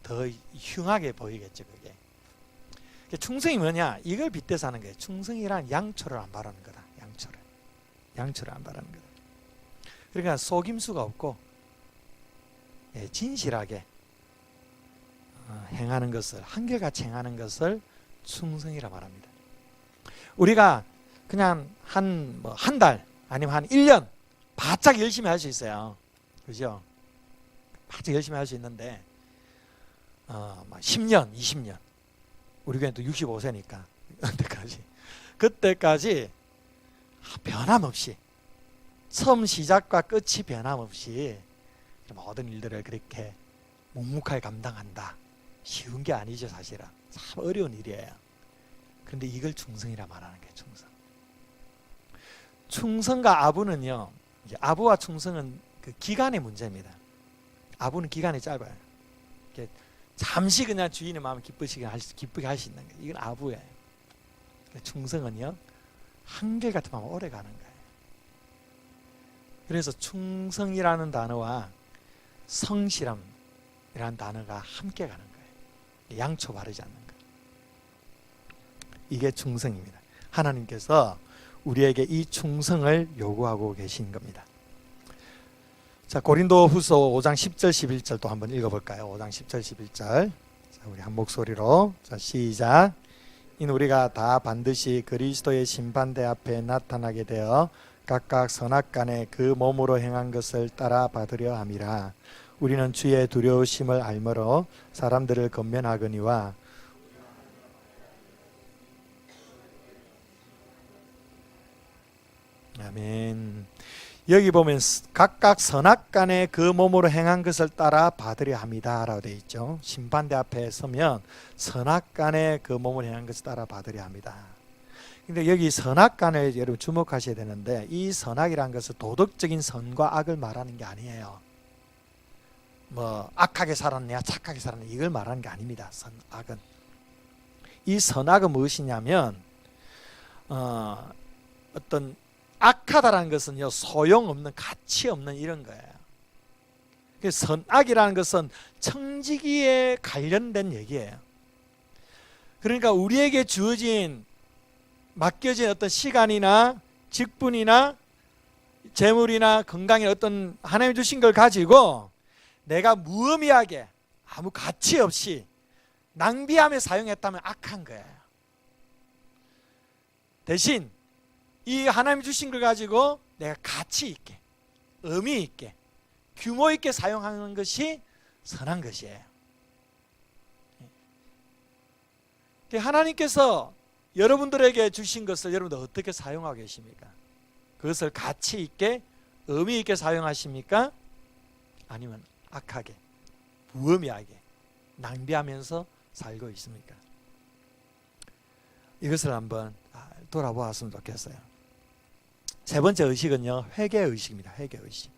더 흉하게 보이겠죠. 그게. 충성이 뭐냐? 이걸 빗대서 하는 거예요. 충성이란 양초를 안 바르는 거다. 양초를 안 바르는 거다. 그러니까 속임수가 없고 진실하게 행하는 것을, 한결같이 행하는 것을 충성이라 말합니다. 우리가 그냥 한 달 아니면 한 1년 바짝 열심히 할 수 있어요. 그죠? 바짝 열심히 할 수 있는데 10년, 20년, 우리 교회는 또 65세니까 그때까지 변함없이, 처음 시작과 끝이 변함없이 모든 일들을 그렇게 묵묵하게 감당한다. 쉬운 게 아니죠. 사실은 참 어려운 일이에요. 그런데 이걸 충성이라 말하는 게 충성과 아부는요, 이제 아부와 충성은 그 기간의 문제입니다. 아부는 기간이 짧아요. 잠시 그냥 주인의 마음을 기쁘게 할 수 있는 거예요. 이건 아부예요. 충성은요, 한결같은 마음 오래 가는 거예요. 그래서 충성이라는 단어와 성실함이라는 단어가 함께 가는 거예요. 양초 바르지 않는 거예요. 이게 충성입니다. 하나님께서 우리에게 이 충성을 요구하고 계신 겁니다. 자, 고린도 후서 5장 10절 11절 또 한번 읽어볼까요? 5장 10절 11절. 자, 우리 한 목소리로. 자, 시작. 이는 우리가 다 반드시 그리스도의 심판대 앞에 나타나게 되어 각각 선악간에 그 몸으로 행한 것을 따라 받으려 함이라. 우리는 주의 두려우심을 알므로 사람들을 건면하거니와 아멘. 여기 보면 각각 선악간에 그 몸으로 행한 것을 따라 받으려 합니다 라고 되어 있죠. 심판대 앞에 서면 선악간에 그 몸을 행한 것을 따라 받으려 합니다. 근데 여기 선악간에 여러분 주목하셔야 되는데, 이 선악이라는 것은 도덕적인 선과 악을 말하는 게 아니에요. 뭐 악하게 살았냐 착하게 살았냐 이걸 말하는 게 아닙니다. 선악은, 이 선악은 무엇이냐면 어떤 악하다라는 것은요, 소용없는, 가치 없는 이런 거예요. 선악이라는 것은 청지기에 관련된 얘기예요. 그러니까 우리에게 주어진, 맡겨진 어떤 시간이나 직분이나 재물이나 건강의 어떤 하나님 주신 걸 가지고 내가 무의미하게 아무 가치 없이 낭비하며 사용했다면 악한 거예요. 대신 이 하나님 주신 걸 가지고 내가 가치 있게, 의미 있게, 규모 있게 사용하는 것이 선한 것이에요. 하나님께서 여러분들에게 주신 것을 여러분들 어떻게 사용하고 계십니까? 그것을 가치 있게, 의미 있게 사용하십니까? 아니면 악하게, 무의미하게 낭비하면서 살고 있습니까? 이것을 한번 돌아보았으면 좋겠어요. 세 번째 의식은요, 회개의식입니다. 회개의식.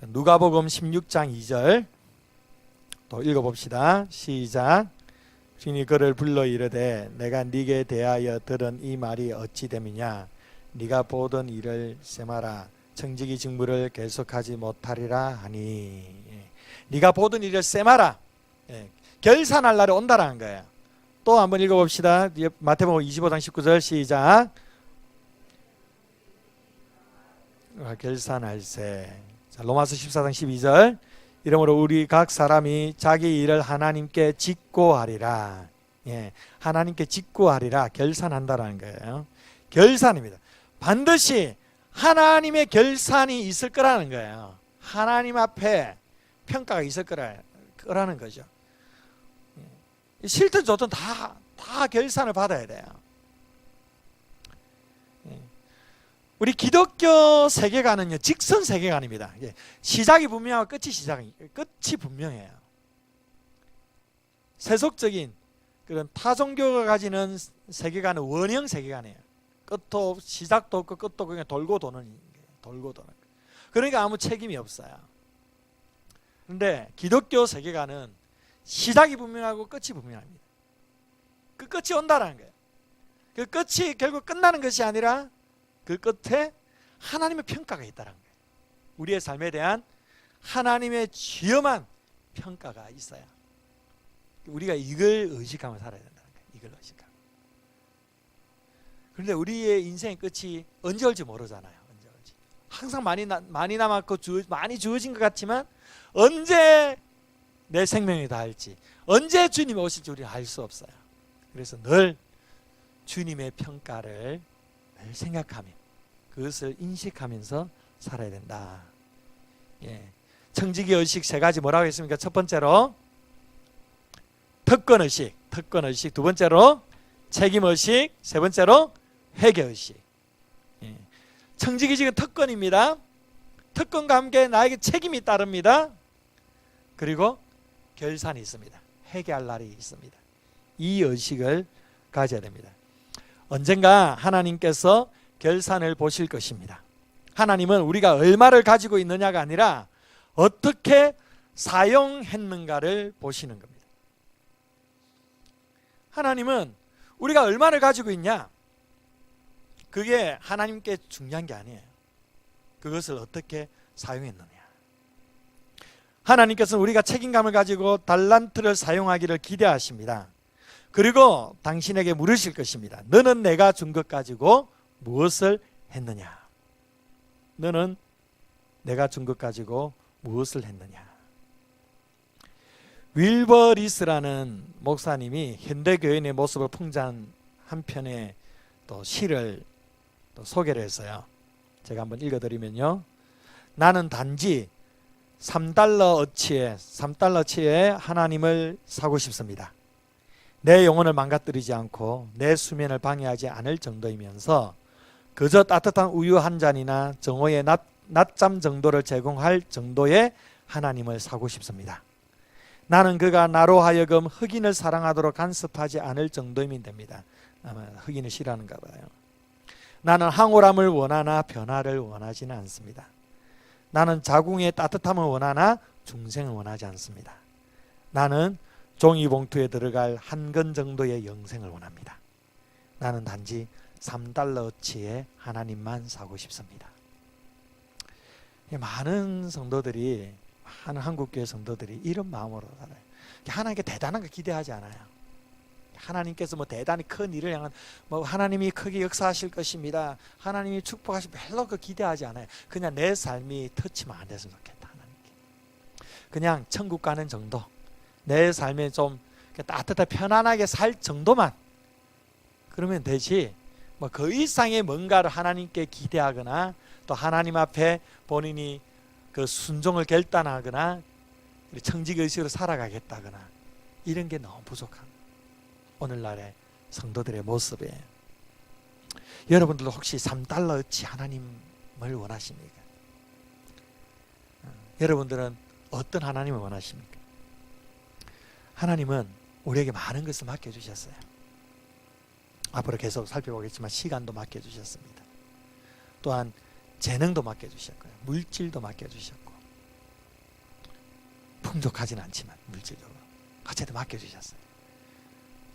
누가복음 16장 2절 또 읽어봅시다. 시작. 주인이 그를 불러 이르되 내가 네게 대하여 들은 이 말이 어찌 됨이냐. 네가 보던 일을 세마라. 청지기 직무를 계속하지 못하리라 하니. 네가 보던 일을 세마라. 결산할 날이 온다라는 거예요. 또 한번 읽어봅시다. 마태복음 25장 19절 시작. 결산할세. 로마서 14장 12절. 이러므로 우리 각 사람이 자기 일을 하나님께 직고하리라. 하나님께 직고하리라. 결산한다라는 거예요. 결산입니다. 반드시 하나님의 결산이 있을 거라는 거예요. 하나님 앞에 평가가 있을 거라는 거죠. 싫든 좋든 다 결산을 받아야 돼요. 우리 기독교 세계관은요, 직선 세계관입니다. 시작이 분명하고 끝이 분명해요. 세속적인 그런 타종교가 가지는 세계관은 원형 세계관이에요. 끝도 시작도 없고 끝도 그냥 돌고 도는 거예요. 그러니까 아무 책임이 없어요. 그런데 기독교 세계관은 시작이 분명하고 끝이 분명합니다. 그 끝이 온다라는 거예요. 그 끝이 결국 끝나는 것이 아니라 그 끝에 하나님의 평가가 있다는 거예요. 우리의 삶에 대한 하나님의 지엄한 평가가 있어요. 우리가 이걸 의식하며 살아야 된다는 거예요. 이걸 의식하고. 그런데 우리의 인생의 끝이 언제 올지 모르잖아요. 언제 올지. 항상 많이 남았고 많이 주어진 것 같지만 언제 내 생명이 다할지, 언제 주님이 오실지 우리는 알 수 없어요. 그래서 늘 주님의 평가를 늘 생각하며 그것을 인식하면서 살아야 된다. 청지기 의식 세 가지 뭐라고 했습니까? 첫 번째로 특권의식, 두 번째로 책임의식, 세 번째로 회개의식. 청지기식은 특권입니다. 특권과 함께 나에게 책임이 따릅니다. 그리고 결산이 있습니다. 회개할 날이 있습니다. 이 의식을 가져야 됩니다. 언젠가 하나님께서 결산을 보실 것입니다. 하나님은 우리가 얼마를 가지고 있느냐가 아니라 어떻게 사용했는가를 보시는 겁니다. 하나님은 우리가 얼마를 가지고 있냐, 그게 하나님께 중요한 게 아니에요. 그것을 어떻게 사용했느냐. 하나님께서는 우리가 책임감을 가지고 달란트를 사용하기를 기대하십니다. 그리고 당신에게 물으실 것입니다. 너는 내가 준 것 가지고 무엇을 했느냐? 너는 내가 준 것 가지고 무엇을 했느냐? 윌버 리스라는 목사님이 현대교인의 모습을 풍자한 한 편의 또 시를 또 소개를 했어요. 제가 한번 읽어드리면요. 나는 단지 3달러어치의 하나님을 사고 싶습니다. 내 영혼을 망가뜨리지 않고 내 수면을 방해하지 않을 정도이면서 그저 따뜻한 우유 한 잔이나 정오의 낮잠 정도를 제공할 정도의 하나님을 사고 싶습니다. 나는 그가 나로 하여금 흑인을 사랑하도록 간섭하지 않을 정도이면 됩니다. 아마 흑인을 싫어하는가 봐요. 나는 황홀함을 원하나 변화를 원하지는 않습니다. 나는 자궁의 따뜻함을 원하나 중생을 원하지 않습니다. 나는 종이봉투에 들어갈 한 근 정도의 영생을 원합니다. 나는 단지 3달러어치의 하나님만 사고 싶습니다. 많은 성도들이, 많은 한국교회 성도들이 이런 마음으로 살아요. 하나님께 대단한 거 기대하지 않아요. 하나님께서 뭐 대단히 큰 일을 향한 뭐 하나님이 크게 역사하실 것입니다, 하나님이 축복하실, 별로 그 기대하지 않아요. 그냥 내 삶이 터치만 안 됐으면 좋겠다. 하나님께 그냥 천국 가는 정도, 내 삶에 좀 따뜻하게 편안하게 살 정도만 그러면 되지, 뭐 그 이상의 뭔가를 하나님께 기대하거나 또 하나님 앞에 본인이 그 순종을 결단하거나 청지기의식으로 살아가겠다거나 이런 게 너무 부족한 오늘날의 성도들의 모습이에요. 여러분들도 혹시 3달러어치 하나님을 원하십니까? 여러분들은 어떤 하나님을 원하십니까? 하나님은 우리에게 많은 것을 맡겨주셨어요. 앞으로 계속 살펴보겠지만 시간도 맡겨주셨습니다. 또한 재능도 맡겨주셨고요, 물질도 맡겨주셨고, 풍족하진 않지만 물질적으로 어쨌든 맡겨주셨어요.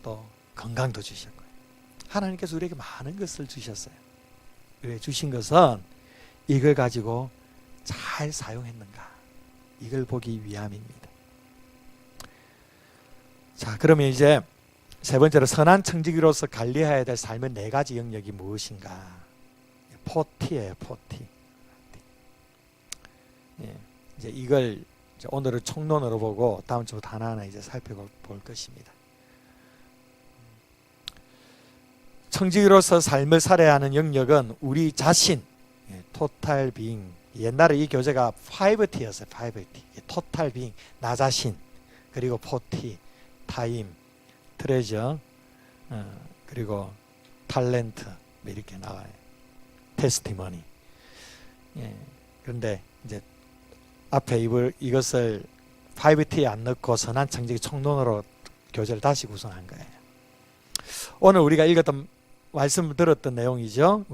또 건강도 주셨고요. 하나님께서 우리에게 많은 것을 주셨어요. 왜 주신 것은 이걸 가지고 잘 사용했는가, 이걸 보기 위함입니다. 자, 그러면 이제 세 번째로 선한 청지기로서 관리해야 될 삶의 네 가지 영역이 무엇인가? 포티예요, 포티. 이제 이걸 이제 오늘은 총론으로 보고 다음 주부터 하나하나 이제 살펴볼 것입니다. 청지기로서 삶을 살아야 하는 영역은 우리 자신, 토탈 빙. 옛날에 이 교재가 5T였어요. 5T. 토탈 빙, 나 자신, 그리고 포티, 타임, 트레저, 그리고 탤런트 이렇게 나와요. 테스티머니. 예. 그런데 이제 앞에 이것을 5T에 안 넣고 선한 청지기 총론으로 교재를 다시 구성한 거예요. 오늘 우리가 읽었던 말씀을 들었던 내용이죠.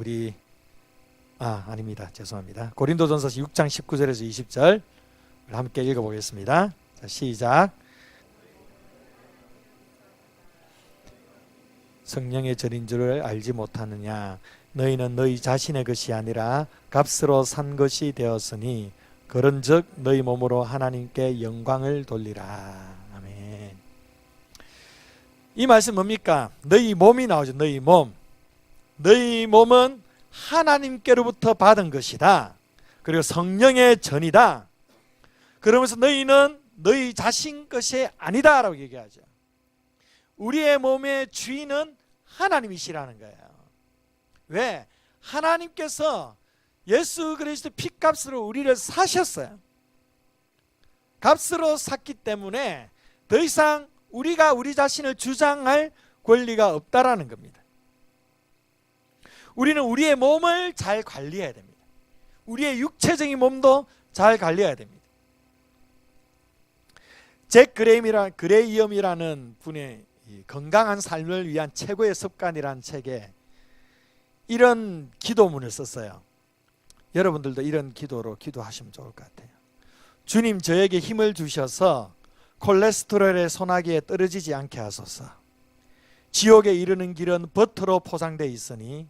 아닙니다. 죄송합니다. 고린도전서 6장 19절에서 20절 함께 읽어보겠습니다. 자, 시작. 성령의 절인 줄을 알지 못하느냐? 너희는 너희 자신의 것이 아니라 값으로 산 것이 되었으니 그런즉 너희 몸으로 하나님께 영광을 돌리라. 아멘. 이 말씀 뭡니까? 너희 몸이 나오죠. 너희 몸. 너희 몸은 하나님께로부터 받은 것이다. 그리고 성령의 전이다. 그러면서 너희는 너희 자신 것이 아니다 라고 얘기하죠. 우리의 몸의 주인은 하나님이시라는 거예요. 왜? 하나님께서 예수 그리스도 피값으로 우리를 사셨어요. 값으로 샀기 때문에 더 이상 우리가 우리 자신을 주장할 권리가 없다라는 겁니다. 우리는 우리의 몸을 잘 관리해야 됩니다. 우리의 육체적인 몸도 잘 관리해야 됩니다. 잭 그레이엄이라는 분의 건강한 삶을 위한 최고의 습관이라는 책에 이런 기도문을 썼어요. 여러분들도 이런 기도로 기도하시면 좋을 것 같아요. 주님, 저에게 힘을 주셔서 콜레스테롤의 소나기에 떨어지지 않게 하소서. 지옥에 이르는 길은 버터로 포장되어 있으니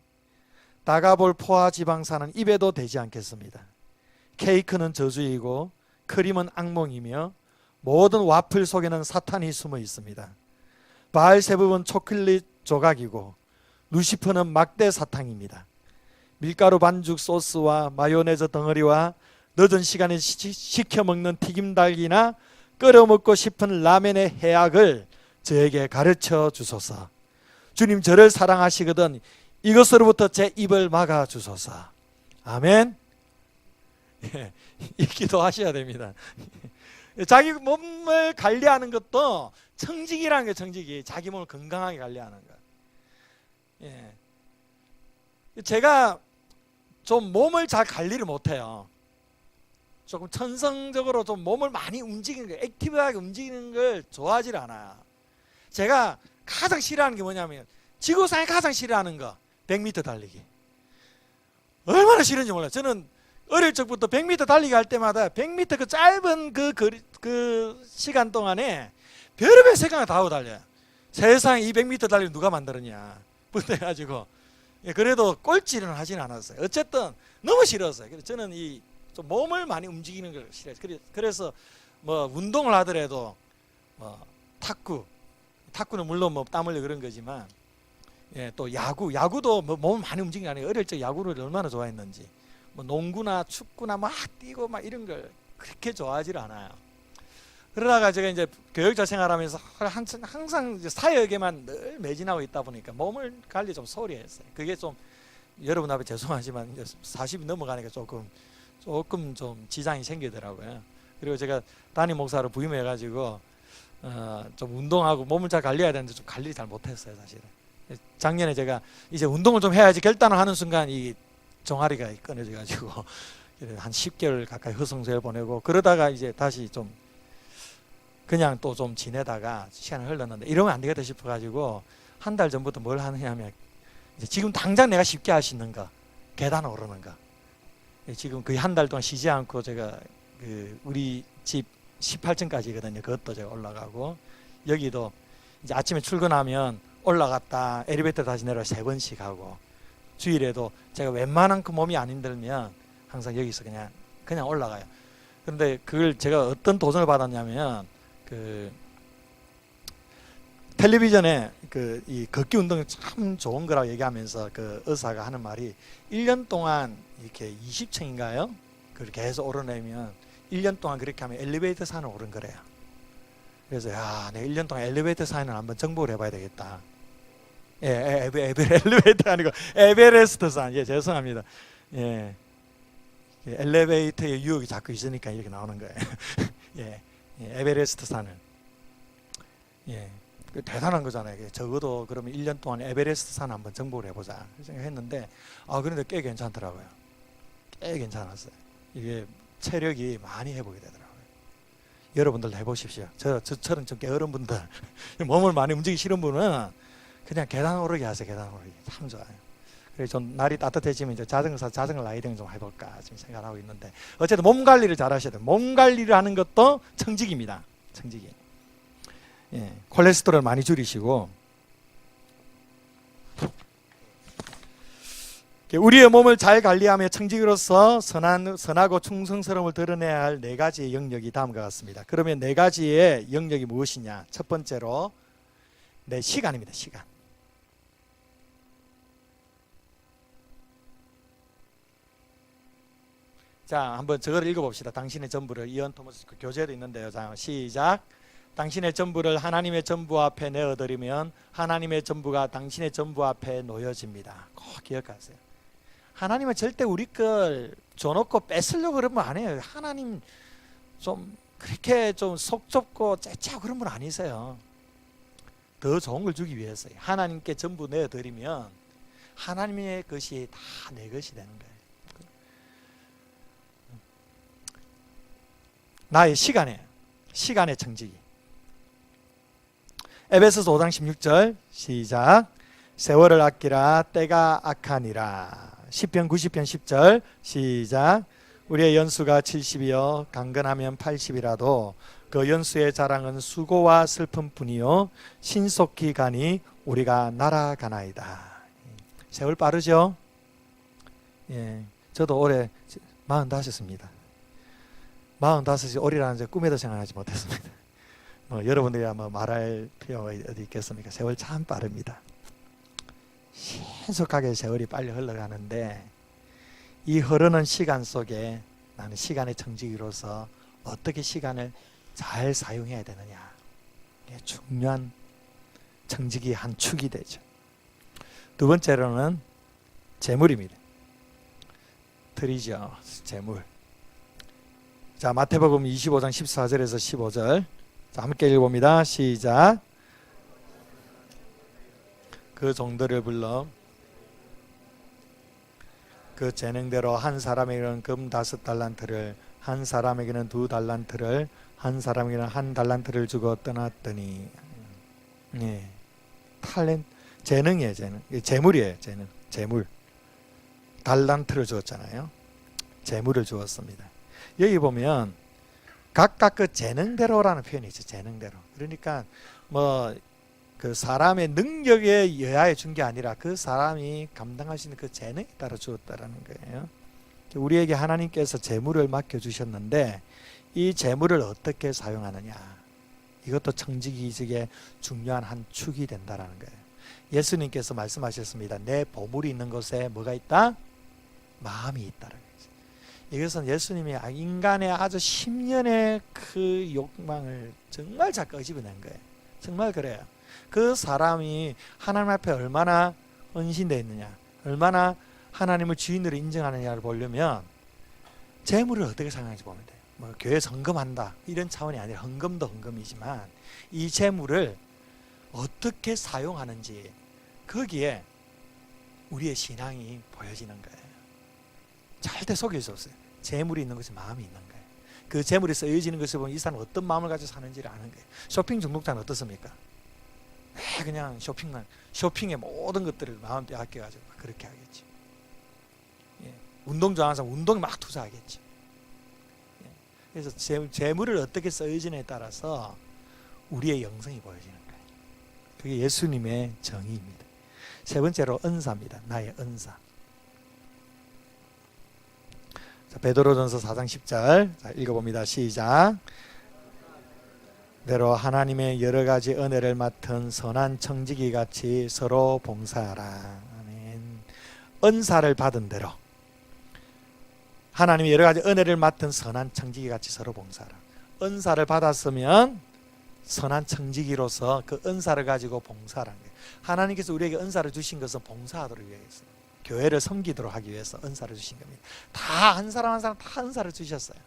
다가볼 포화 지방산은 입에도 대지 않겠습니다. 케이크는 저주이고 크림은 악몽이며 모든 와플 속에는 사탄이 숨어 있습니다. 바알세붑은 초콜릿 조각이고 루시퍼는 막대 사탕입니다. 밀가루 반죽 소스와 마요네즈 덩어리와 늦은 시간에 식혀 먹는 튀김닭이나 끓여 먹고 싶은 라멘의 해악을 저에게 가르쳐 주소서. 주님, 저를 사랑하시거든 이것으로부터 제 입을 막아 주소서. 아멘. 예, 이 기도하셔야 됩니다. 자기 몸을 관리하는 것도 청직이라는 게 청직이 자기 몸을 건강하게 관리하는 거. 예. 제가 좀 몸을 잘 관리를 못해요. 조금 천성적으로 좀 몸을 많이 움직이는 거, 액티브하게 움직이는 걸 좋아하지 않아요. 제가 가장 싫어하는 게 뭐냐면 지구상에 가장 싫어하는 거 100m 달리기. 얼마나 싫은지 몰라요. 저는 어릴 적부터 100m 달리기 할 때마다 100m 그 짧은 그 시간 동안에 별의별 생각을 다 하고 달려요. 세상에 200m 달리기 누가 만들었냐. 그래가지고 그래도 꼴찌는 하진 않았어요. 어쨌든 너무 싫었어요. 그래서 저는 좀 몸을 많이 움직이는 걸 싫어해요. 그래서 뭐 운동을 하더라도 탁구는 물론 뭐 땀 흘려 그런 거지만, 예, 또 야구도 뭐 몸을 많이 움직이는 게 아니에요. 어릴 적 야구를 얼마나 좋아했는지. 뭐 농구나 축구나 막 뛰고 막 이런 걸 그렇게 좋아하지 않아요. 그러다가 제가 이제 교역자 생활하면서 항상 이제 사역에만 늘 매진하고 있다 보니까 몸을 관리 좀 소홀히 했어요. 그게 좀 여러분 앞에 죄송하지만 이제 40이 넘어가니까 조금 좀 지장이 생기더라고요. 그리고 제가 담임 목사로 부임해가지고 좀 운동하고 몸을 잘 관리해야 되는데 좀 관리 잘 못했어요, 사실은. 작년에 제가 이제 운동을 좀 해야지 결단을 하는 순간 이 종아리가 끊어져가지고 한 10개월 가까이 허송세월 보내고, 그러다가 이제 다시 좀 그냥 또 좀 지내다가 시간이 흘렀는데 이러면 안 되겠다 싶어가지고 한 달 전부터 뭘 하느냐면 이제 지금 당장 내가 쉽게 할 수 있는 거, 계단 오르는 거. 지금 거의 한 달 동안 쉬지 않고 제가 우리 집 18층까지거든요. 그것도 제가 올라가고, 여기도 이제 아침에 출근하면 올라갔다 엘리베이터 다시 내려 3번씩 하고, 주일에도 제가 웬만한 그 몸이 안 힘들면 항상 여기서 그냥 올라가요. 그런데 그걸 제가 어떤 도전을 받았냐면 텔레비전에 이 걷기 운동이 참 좋은 거라고 얘기하면서 그 의사가 하는 말이 1년 동안 이렇게 20층인가요? 그걸 계속 오르내면 1년 동안 그렇게 하면 엘리베이터 산을 오른 거래요. 그래서 내가 1년 동안 엘리베이터 산을 한번 정복을 해봐야 되겠다. 예, 엘리베이터 아니고 에베레스트 산. 예, 죄송합니다. 예, 엘리베이터의 유혹이 자꾸 있으니까 이렇게 나오는 거예요. 예, 에베레스트 산을. 예, 대단한 거잖아요. 이게 적어도 그러면 1년 동안 에베레스트 산 한번 정복을 해보자 생각했는데, 그런데 꽤 괜찮더라고요. 꽤 괜찮았어요. 이게 체력이 많이 회복이 되더라고요. 여러분들 해보십시오. 저처럼 좀 게으른 분들, 몸을 많이 움직이기 싫은 분은 그냥 계단 오르기 하세요. 계단 오르기 참 좋아요. 그래서 좀 날이 따뜻해지면 이제 자전거 라이딩 좀 해볼까 지금 생각하고 있는데, 어쨌든 몸 관리를 잘 하셔야 돼요. 몸 관리를 하는 것도 청직입니다. 청직이. 예, 콜레스테롤 많이 줄이시고, 우리의 몸을 잘 관리하며 청직으로서 선하고 충성스러움을 드러내야 할 네 가지의 영역이 다음과 같습니다. 그러면 네 가지의 영역이 무엇이냐? 첫 번째로 내 시간입니다. 시간. 자, 한번 저걸 읽어봅시다. 당신의 전부를. 이언 토머스 교재도 있는데요. 자, 시작. 당신의 전부를 하나님의 전부 앞에 내어드리면 하나님의 전부가 당신의 전부 앞에 놓여집니다. 꼭 기억하세요. 하나님은 절대 우리 걸 줘놓고 뺏으려고 그런 분 아니에요. 하나님 좀 그렇게 좀 속 좁고 째째하고 그런 분 아니세요. 더 좋은 걸 주기 위해서요. 하나님께 전부 내어드리면 하나님의 것이 다 내 것이 되는 거예요. 나의 시간의 청지기. 에베소서 5장 16절 시작. 세월을 아끼라 때가 악하니라. 시편 90편 10절 시작. 우리의 연수가 70이요 강건하면 80이라도 그 연수의 자랑은 수고와 슬픔뿐이요 신속히 가니 우리가 날아가나이다. 세월 빠르죠? 예, 저도 올해 45였습니다. 45이 오리라는 제 꿈에도 생각하지 못했습니다. 여러분들이 아마 말할 필요가 어디 있겠습니까? 세월 참 빠릅니다. 신속하게 세월이 빨리 흘러가는데, 이 흐르는 시간 속에 나는 시간의 청지기로서 어떻게 시간을 잘 사용해야 되느냐, 이게 중요한 청지기의 한 축이 되죠. 두 번째로는 재물입니다. 틀이죠. 재물. 자, 마태복음 25장 14절에서 15절. 자, 함께 읽어봅니다. 시작. 그 종들을 불러 그 재능대로 한 사람에게는 금 5달란트를, 한 사람에게는 2달란트를, 한 사람에게는 1달란트를 주고 떠났더니, 예, 재능이에요. 재능. 재물이에요. 재물. 달란트를 주었잖아요. 재물을 주었습니다. 여기 보면 각각 그 재능대로라는 표현이 있죠. 재능대로. 그러니까 그 사람의 능력에 의하여 준 게 아니라 그 사람이 감당할 수 있는 그 재능에 따라 주었다라는 거예요. 우리에게 하나님께서 재물을 맡겨주셨는데 이 재물을 어떻게 사용하느냐, 이것도 청지기직의 중요한 한 축이 된다라는 거예요. 예수님께서 말씀하셨습니다. 내 보물이 있는 곳에 뭐가 있다? 마음이 있다라는 거예요. 이것은 예수님이 인간의 아주 심연의 그 욕망을 정말 잘 끄집어낸 거예요. 정말 그래요. 그 사람이 하나님 앞에 얼마나 헌신되어 있느냐, 얼마나 하나님을 주인으로 인정하느냐를 보려면 재물을 어떻게 사용하는지 보면 돼요. 교회 헌금한다 이런 차원이 아니라 헌금도 헌금이지만 이 재물을 어떻게 사용하는지, 거기에 우리의 신앙이 보여지는 거예요. 절대 속일 수 없어요. 재물이 있는 것이 마음이 있는 거예요. 그 재물이 쓰여지는 것을 보면 이 사람은 어떤 마음을 가지고 사는지를 아는 거예요. 쇼핑 중독자는 어떻습니까? 그냥 쇼핑의 모든 것들을 마음 빼앗겨가지고 그렇게 하겠지. 예. 운동 좋아하는 사람 운동에 막 투자하겠지. 예. 그래서 재물을 어떻게 쓰여지느냐에 따라서 우리의 영성이 보여지는 거예요. 그게 예수님의 정의입니다. 세 번째로 은사입니다. 나의 은사. 자, 베드로전서 4장 10절. 자, 읽어봅니다. 시작. 대로 하나님의 여러 가지 은혜를 맡은 선한 청지기 같이 서로 봉사하라. 아멘. 은사를 받은 대로 하나님의 여러 가지 은혜를 맡은 선한 청지기 같이 서로 봉사하라. 은사를 받았으면 선한 청지기로서 그 은사를 가지고 봉사하라는 거예요. 하나님께서 우리에게 은사를 주신 것은 봉사하도록 위해서, 교회를 섬기도록 하기 위해서 은사를 주신 겁니다. 다 한 사람 한 사람 다 은사를 주셨어요.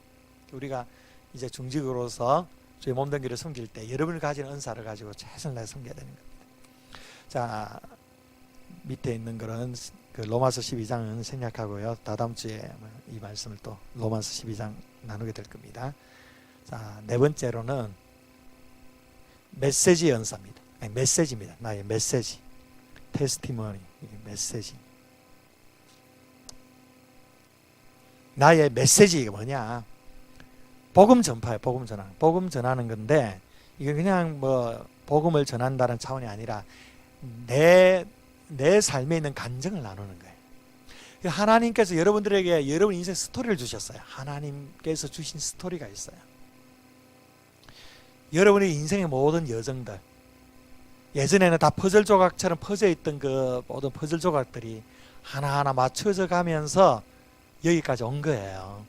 우리가 이제 중직으로서 주의 몸된 교회를 섬길 때 여러분이 가진 은사를 가지고 최선을 다해 섬겨야 되는 겁니다. 자, 밑에 있는 그런 그 로마서 12장은 생략하고요. 다다음 주에 이 말씀을 또 로마서 12장 나누게 될 겁니다. 자, 네 번째로는 메시지 연사입니다. 아니, 메시지입니다. 나의 메시지, 테스티머니, 메시지. 나의 메시지가 뭐냐? 복음 전파예요. 복음 전하는. 복음 전하는 건데 이게 그냥 뭐 복음을 전한다는 차원이 아니라 내 삶에 있는 간증을 나누는 거예요. 하나님께서 여러분들에게 여러분 인생 스토리를 주셨어요. 하나님께서 주신 스토리가 있어요. 여러분의 인생의 모든 여정들, 예전에는 다 퍼즐 조각처럼 퍼져 있던 그 모든 퍼즐 조각들이 하나하나 맞춰져 가면서 여기까지 온 거예요.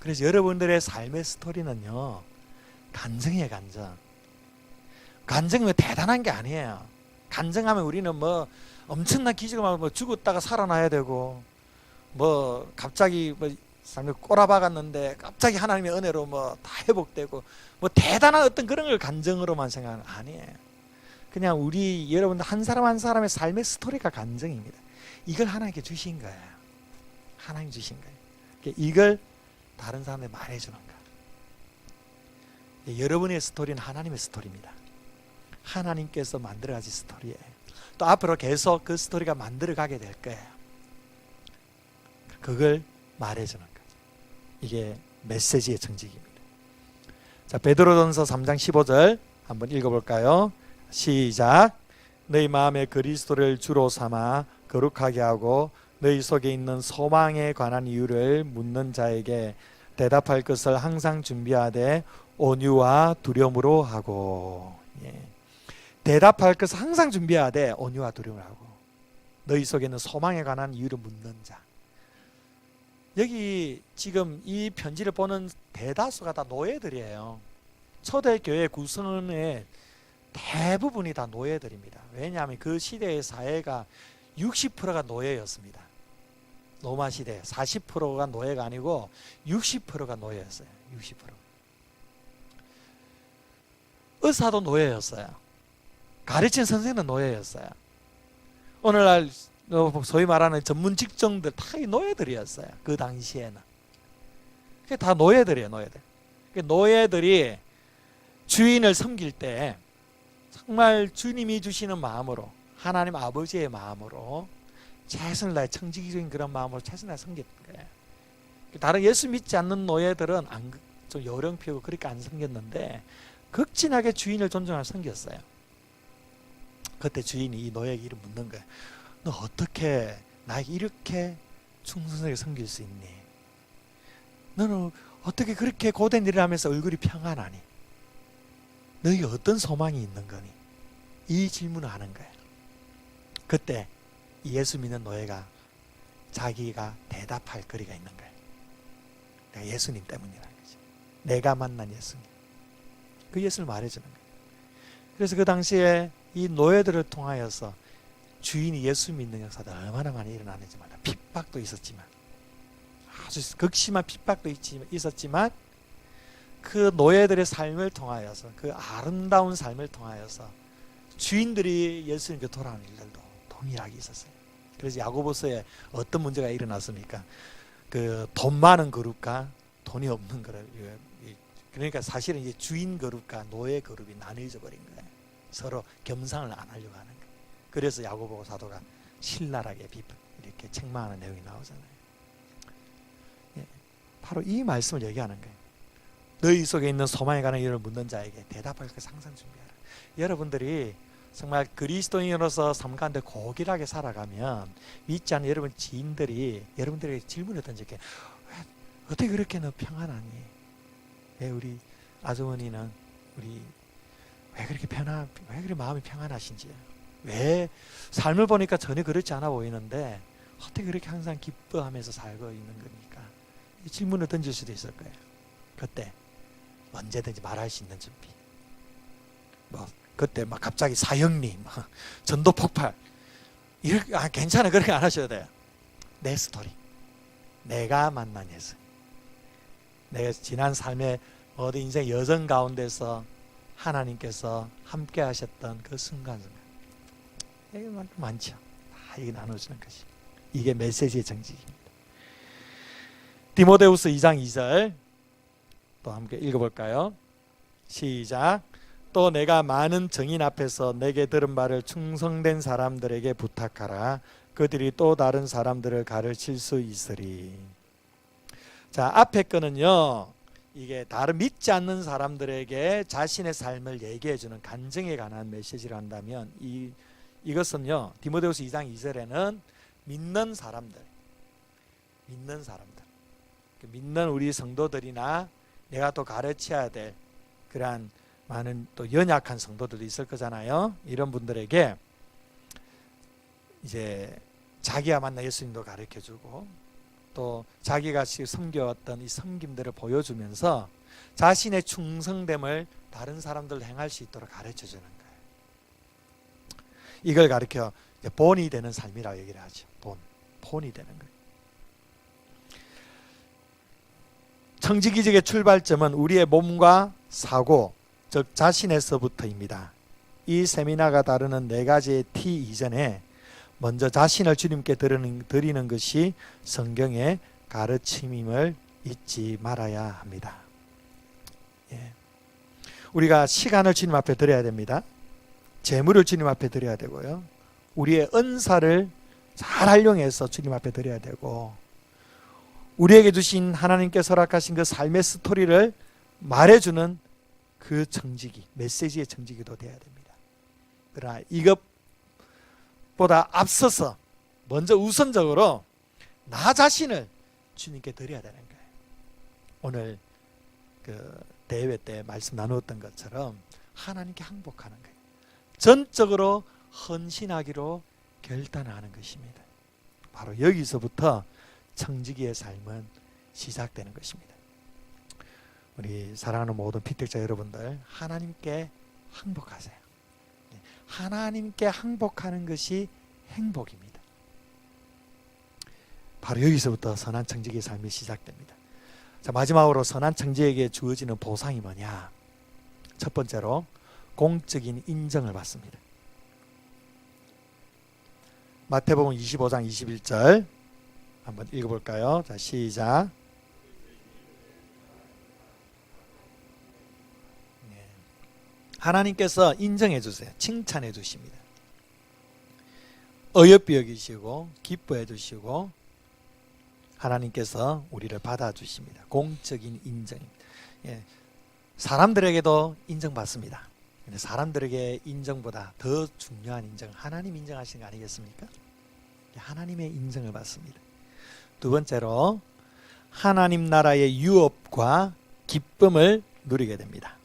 그래서 여러분들의 삶의 스토리는요, 간증이에요. 간증. 간증이면 대단한 게 아니에요. 간증하면 우리는 뭐 엄청난 기적을 하면 뭐 죽었다가 살아나야 되고, 뭐 갑자기 뭐 삶에 꼬라박았는데 갑자기 하나님의 은혜로 뭐 다 회복되고, 뭐 대단한 어떤 그런 걸 간증으로만 생각하는 아니에요. 그냥 우리 여러분들 한 사람 한 사람의 삶의 스토리가 간증입니다. 이걸 하나님께 주신 거예요. 하나님 주신 거예요. 이걸 다른 사람들에 말해주는 거예요. 여러분의 스토리는 하나님의 스토리입니다. 하나님께서 만들어가신 스토리예요. 또 앞으로 계속 그 스토리가 만들어가게 될 거예요. 그걸 말해주는 거죠. 이게 메시지의 정직입니다. 자, 베드로전서 3장 15절 한번 읽어볼까요? 시작. 너희 마음에 그리스도를 주로 삼아 거룩하게 하고 너희 속에 있는 소망에 관한 이유를 묻는 자에게 대답할 것을 항상 준비하되 온유와 두려움으로 하고. 예. 대답할 것을 항상 준비하되 온유와 두려움으로 하고 너희 속에 있는 소망에 관한 이유를 묻는 자. 여기 지금 이 편지를 보는 대다수가 다 노예들이에요. 초대교회 구성원의 대부분이 다 노예들입니다. 왜냐하면 그 시대의 사회가 60%가 노예였습니다. 로마 시대 40%가 노예가 아니고 60%가 노예였어요. 60%. 의사도 노예였어요. 가르친 선생님은 노예였어요. 오늘날 소위 말하는 전문 직종들 다 노예들이었어요. 그 당시에는. 그게 다 노예들이에요. 노예들. 노예들이 주인을 섬길 때 정말 주님이 주시는 마음으로, 하나님 아버지의 마음으로 최선을 다해 청지기적인 그런 마음으로 최선을 다해 섬겼던 거예요. 다른 예수 믿지 않는 노예들은 좀 요령 피우고 그렇게 안 섬겼는데 극진하게 주인을 존중하며 섬겼어요. 그때 주인이 이 노예에게 이름 묻는 거예요. 너 어떻게 나에게 이렇게 충성스럽게 섬길 수 있니? 너는 어떻게 그렇게 고된 일을 하면서 얼굴이 평안하니? 너에게 어떤 소망이 있는 거니? 이 질문을 하는 거예요. 그때 예수 믿는 노예가 자기가 대답할 거리가 있는 거예요. 내가 예수님 때문이라는 거죠. 내가 만난 예수님. 그 예수를 말해주는 거예요. 그래서 그 당시에 이 노예들을 통하여서 주인이 예수 믿는 역사가 얼마나 많이 일어나는지 몰라. 핍박도 있었지만, 아주 극심한 핍박도 있었지만 그 노예들의 삶을 통하여서, 그 아름다운 삶을 통하여서 주인들이 예수님께 돌아오는 일들도 동일하게 있었어요. 그래서 야고보서에 어떤 문제가 일어났습니까? 그 돈 많은 그룹과 돈이 없는 그룹. 그러니까 사실은 이제 주인 그룹과 노예 그룹이 나뉘어져 버린 거예요. 서로 겸상을 안 하려고 하는 거예요. 그래서 야고보 사도가 신랄하게 이렇게 책망하는 내용이 나오잖아요. 예, 바로 이 말씀을 얘기하는 거예요. 너희 속에 있는 소망에 관한 이유를 묻는 자에게 대답할 것을 항상 준비하라. 여러분들이 정말 그리스도인으로서 삶 가운데 고귀하게 살아가면 믿지 않는 여러분 지인들이 여러분들에게 질문을 던질게. 어떻게 그렇게 너 평안하니? 왜 우리 아주머니는 왜 그렇게 마음이 평안하신지, 왜 삶을 보니까 전혀 그렇지 않아 보이는데 어떻게 그렇게 항상 기뻐하면서 살고 있는 겁니까? 이 질문을 던질 수도 있을 거예요. 그때 언제든지 말할 수 있는 준비. 그때 갑자기 사형리, 전도 폭발, 이렇게 괜찮아, 그렇게 안 하셔도 돼요. 내 스토리, 내가 만난 예수, 내가 지난 삶의 어디 인생 여정 가운데서 하나님께서 함께 하셨던 그 순간순간, 이게 많죠. 다 이게 나눠주는 것이, 이게 메시지의 정직입니다. 디모데후서 2장 2절 또 함께 읽어볼까요? 시작. 또 내가 많은 증인 앞에서 내게 들은 말을 충성된 사람들에게 부탁하라. 그들이 또 다른 사람들을 가르칠 수 있으리. 자, 앞에 거는요, 이게 다른 믿지 않는 사람들에게 자신의 삶을 얘기해주는 간증에 관한 메시지를 한다면, 이것은요, 디모데후서 2장 2절에는 믿는 사람들, 믿는 우리 성도들이나 내가 또 가르쳐야 될 그러한 많은 또 연약한 성도들도 있을 거잖아요. 이런 분들에게 이제 자기가 만난 예수님도 가르쳐주고, 또 자기가 섬겨왔던 이 섬김들을 보여주면서 자신의 충성됨을 다른 사람들 행할 수 있도록 가르쳐주는 거예요. 이걸 가르쳐 본이 되는 삶이라고 얘기를 하죠. 본이 되는 거예요. 청지기적의 출발점은 우리의 몸과 사고, 즉 자신에서부터입니다. 이 세미나가 다루는 4가지의 T 이전에 먼저 자신을 주님께 드리는 것이 성경의 가르침임을 잊지 말아야 합니다. 우리가 시간을 주님 앞에 드려야 됩니다. 재물을 주님 앞에 드려야 되고요. 우리의 은사를 잘 활용해서 주님 앞에 드려야 되고, 우리에게 주신 하나님께서 허락하신 그 삶의 스토리를 말해주는 그 정직이, 메시지의 정직이도 돼야 됩니다. 그러나 이것보다 앞서서 먼저 우선적으로 나 자신을 주님께 드려야 되는 거예요. 오늘 그 대회 때 말씀 나누었던 것처럼 하나님께 항복하는 거예요. 전적으로 헌신하기로 결단하는 것입니다. 바로 여기서부터 청지기의 삶은 시작되는 것입니다. 우리 사랑하는 모든 피택자 여러분들, 하나님께 항복하세요. 하나님께 항복하는 것이 행복입니다. 바로 여기서부터 선한 청지기의 삶이 시작됩니다. 자, 마지막으로 선한 청지기에게 주어지는 보상이 뭐냐? 첫 번째로 공적인 인정을 받습니다. 마태복음 25장 21절 한번 읽어볼까요? 자, 시작. 하나님께서 인정해 주세요. 칭찬해 주십니다. 어여삐 여기시고 기뻐해 주시고 하나님께서 우리를 받아주십니다. 공적인 인정입니다. 사람들에게도 인정받습니다. 근데 사람들에게 인정보다 더 중요한 인정, 하나님 인정하시는 거 아니겠습니까? 하나님의 인정을 받습니다. 두 번째로 하나님 나라의 유업과 기쁨을 누리게 됩니다.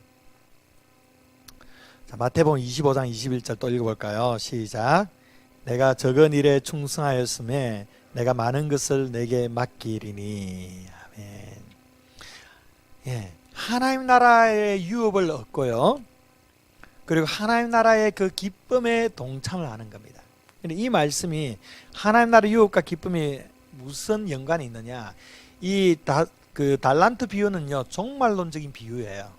자, 마태복음 25장 21절 또 읽어볼까요? 시작. 내가 적은 일에 충성하였음에 내가 많은 것을 내게 맡기리니. 아멘. 하나님 나라의 유업을 얻고요, 그리고 하나님 나라의 그 기쁨에 동참을 하는 겁니다. 이 말씀이 하나님 나라의 유업과 기쁨이 무슨 연관이 있느냐? 그 달란트 비유는요, 종말론적인 비유예요.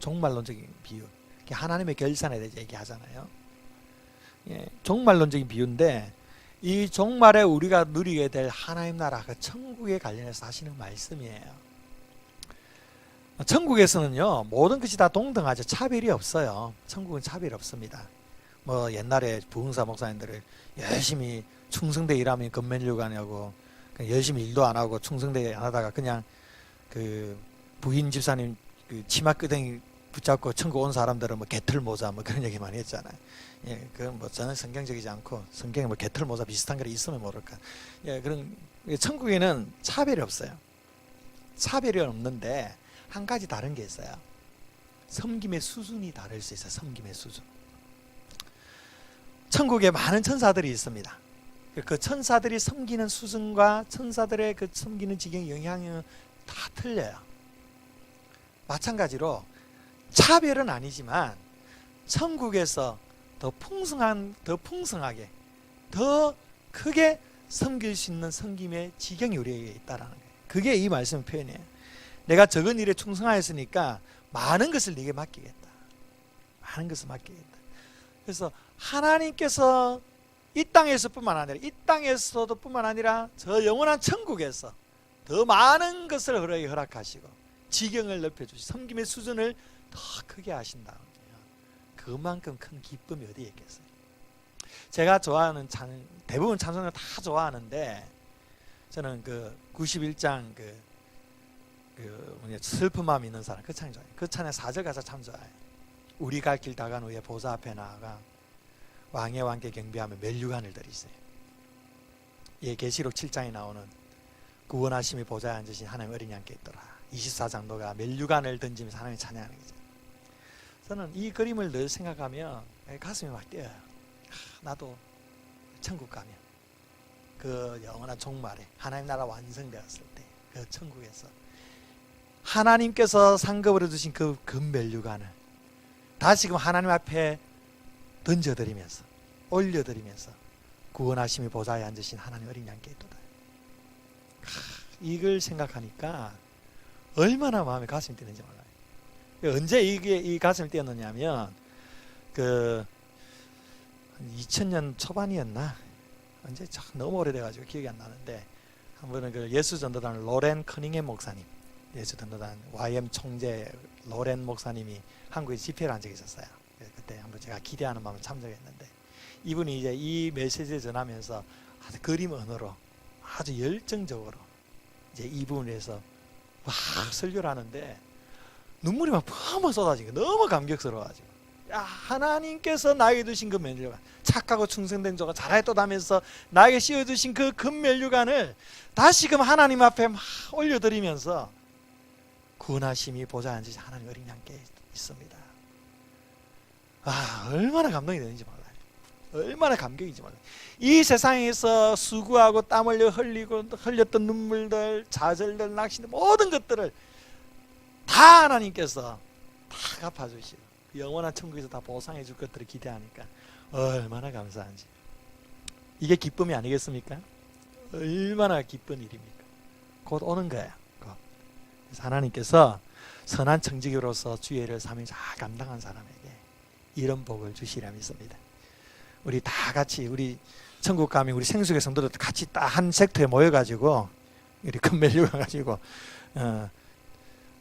종말론적인 비유. 하나님의 결산에 대해서 얘기하잖아요. 종말론적인 비유인데, 이 종말에 우리가 누리게 될 하나님 나라, 그 천국에 관련해서 하시는 말씀이에요. 천국에서는요, 모든 것이 다 동등하죠. 차별이 없어요. 천국은 차별이 없습니다. 뭐 옛날에 부흥사 목사님들을 열심히 충성되게 일하면 건면료가 하냐고, 열심히 일도 안 하고 충성되게 안 하다가 그냥 그 부인 집사님 그 치마끄댕이 붙잡고 천국 온 사람들은 뭐 개털 모자 뭐 그런 얘기 많이 했잖아요. 그건 뭐 저는 성경적이지 않고, 성경에 뭐 개털 모자 비슷한 게 있으면 모를까. 그런 천국에는 차별이 없어요. 차별이 없는데 한 가지 다른 게 있어요. 섬김의 수준이 다를 수 있어요. 섬김의 수준. 천국에 많은 천사들이 있습니다. 그 천사들이 섬기는 수준과 천사들의 그 섬기는 지경 영향은 다 틀려요. 마찬가지로 차별은 아니지만 천국에서 더 풍성하게, 더 크게 섬길 수 있는 섬김의 지경이 우리에게 있다라는 거예요. 그게 이 말씀 표현이에요. 내가 적은 일에 충성하였으니까 많은 것을 네게 맡기겠다. 많은 것을 맡기겠다. 그래서 하나님께서 이 땅에서뿐만 아니라 이 땅에서도 뿐만 아니라 저 영원한 천국에서 더 많은 것을 허락하시고 지경을 높여주시고 섬김의 수준을 더 크게 하신다. 그만큼 큰 기쁨이 어디에 있겠어요. 제가 좋아하는 대부분 찬송을 다 좋아하는데 저는 그 91장 슬픈 마음 있는 사람 그 찬이 좋아요. 그 찬의 4절 가사 참 좋아요. 우리 갈 길 다간 후에 보좌 앞에 나아가 왕의 왕께 경배하며 면류관을 드리세요. 예, 계시록 7장에 나오는 구원하심이 보좌에 앉으신 하나님 어린 양께 있더라. 24장도가 면류관을 던지면서 하나님 찬양하는 거죠. 저는 이 그림을 늘 생각하면 가슴이 막 뛰어요. 나도 천국 가면 그 영원한 종말에 하나님 나라 완성되었을 때 그 천국에서 하나님께서 상급으로 주신 그 금면류관을 다시금 하나님 앞에 던져드리면서 올려드리면서 구원하심이 보좌에 앉으신 하나님 어린 양께 있도다. 이걸 생각하니까 얼마나 마음에 가슴이 뛰는지 몰라요. 언제 이 가슴이 뛰었느냐면 2000년 초반이었나? 언제 너무 오래돼가지고 기억이 안 나는데 한 번은 그 예수전도단 로렌 커닝햄 목사님, 예수전도단 YM 총재 로렌 목사님이 한국에 집회를 한 적이 있었어요. 그때 한번 제가 기대하는 마음으로 참석했는데 이분이 이제 이 메시지를 전하면서 아주 그림 언어로 아주 열정적으로 이제 이 부분에서 막 설교를 하는데 눈물이 막 펑펑 쏟아지고 너무 감격스러워가지고 하나님께서 나에게 주신 그 면류관 착하고 충성된 자가 잘하였다면서 나에게 씌워주신 그 금면류관을 다시금 하나님 앞에 막 올려드리면서 구원하심이 보좌에 앉으신 하나님 어린 양께 있습니다. 얼마나 감동이 되는지 몰라요. 얼마나 감격인지 몰라요. 이 세상에서 수고하고 땀 흘려 흘렸던 눈물들, 좌절들, 낙심들 모든 것들을 다 하나님께서 다 갚아주시고 영원한 천국에서 다 보상해 줄 것들을 기대하니까 얼마나 감사한지. 이게 기쁨이 아니겠습니까? 얼마나 기쁜 일입니까? 곧 오는 거예요. 그래서 하나님께서 선한 청지기로서 주의 일을 사명을 잘 감당한 사람에게 이런 복을 주시리라 믿습니다. 우리 다 같이 우리 천국 가면 우리 생수의 성도들 같이 딱 한 섹터에 모여가지고 우리 금멜류관 가지고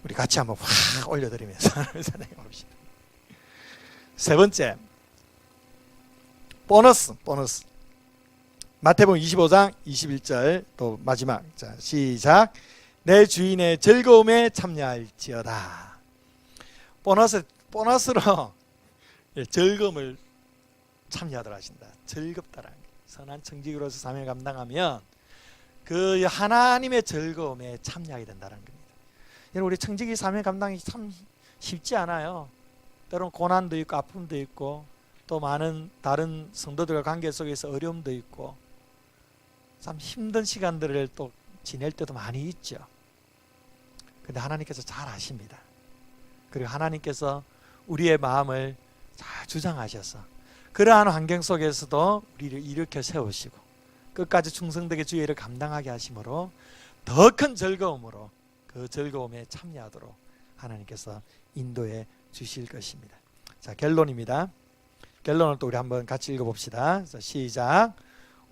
우리 같이 한번 확 올려드리면서 하나님을 찬양해 봅시다. 세 번째 보너스. 마태복음 25장 21절 또 마지막. 자, 시작. 내 주인의 즐거움에 참여할지어다. 보너스로 즐거움을 참여하도록 하신다. 즐겁다라는 게 선한 청지기로서 사명을 감당하면 그 하나님의 즐거움에 참여하게 된다는 겁니다. 여러분 우리 청지기 사명 감당이 참 쉽지 않아요. 때로는 고난도 있고 아픔도 있고 또 많은 다른 성도들과 관계 속에서 어려움도 있고 참 힘든 시간들을 또 지낼 때도 많이 있죠. 근데 하나님께서 잘 아십니다. 그리고 하나님께서 우리의 마음을 잘 주장하셔서 그러한 환경 속에서도 우리를 일으켜 세우시고 끝까지 충성되게 주의 일을 감당하게 하심으로 더 큰 즐거움으로 그 즐거움에 참여하도록 하나님께서 인도해 주실 것입니다. 자, 결론입니다. 결론을 또 우리 한번 같이 읽어봅시다. 자, 시작.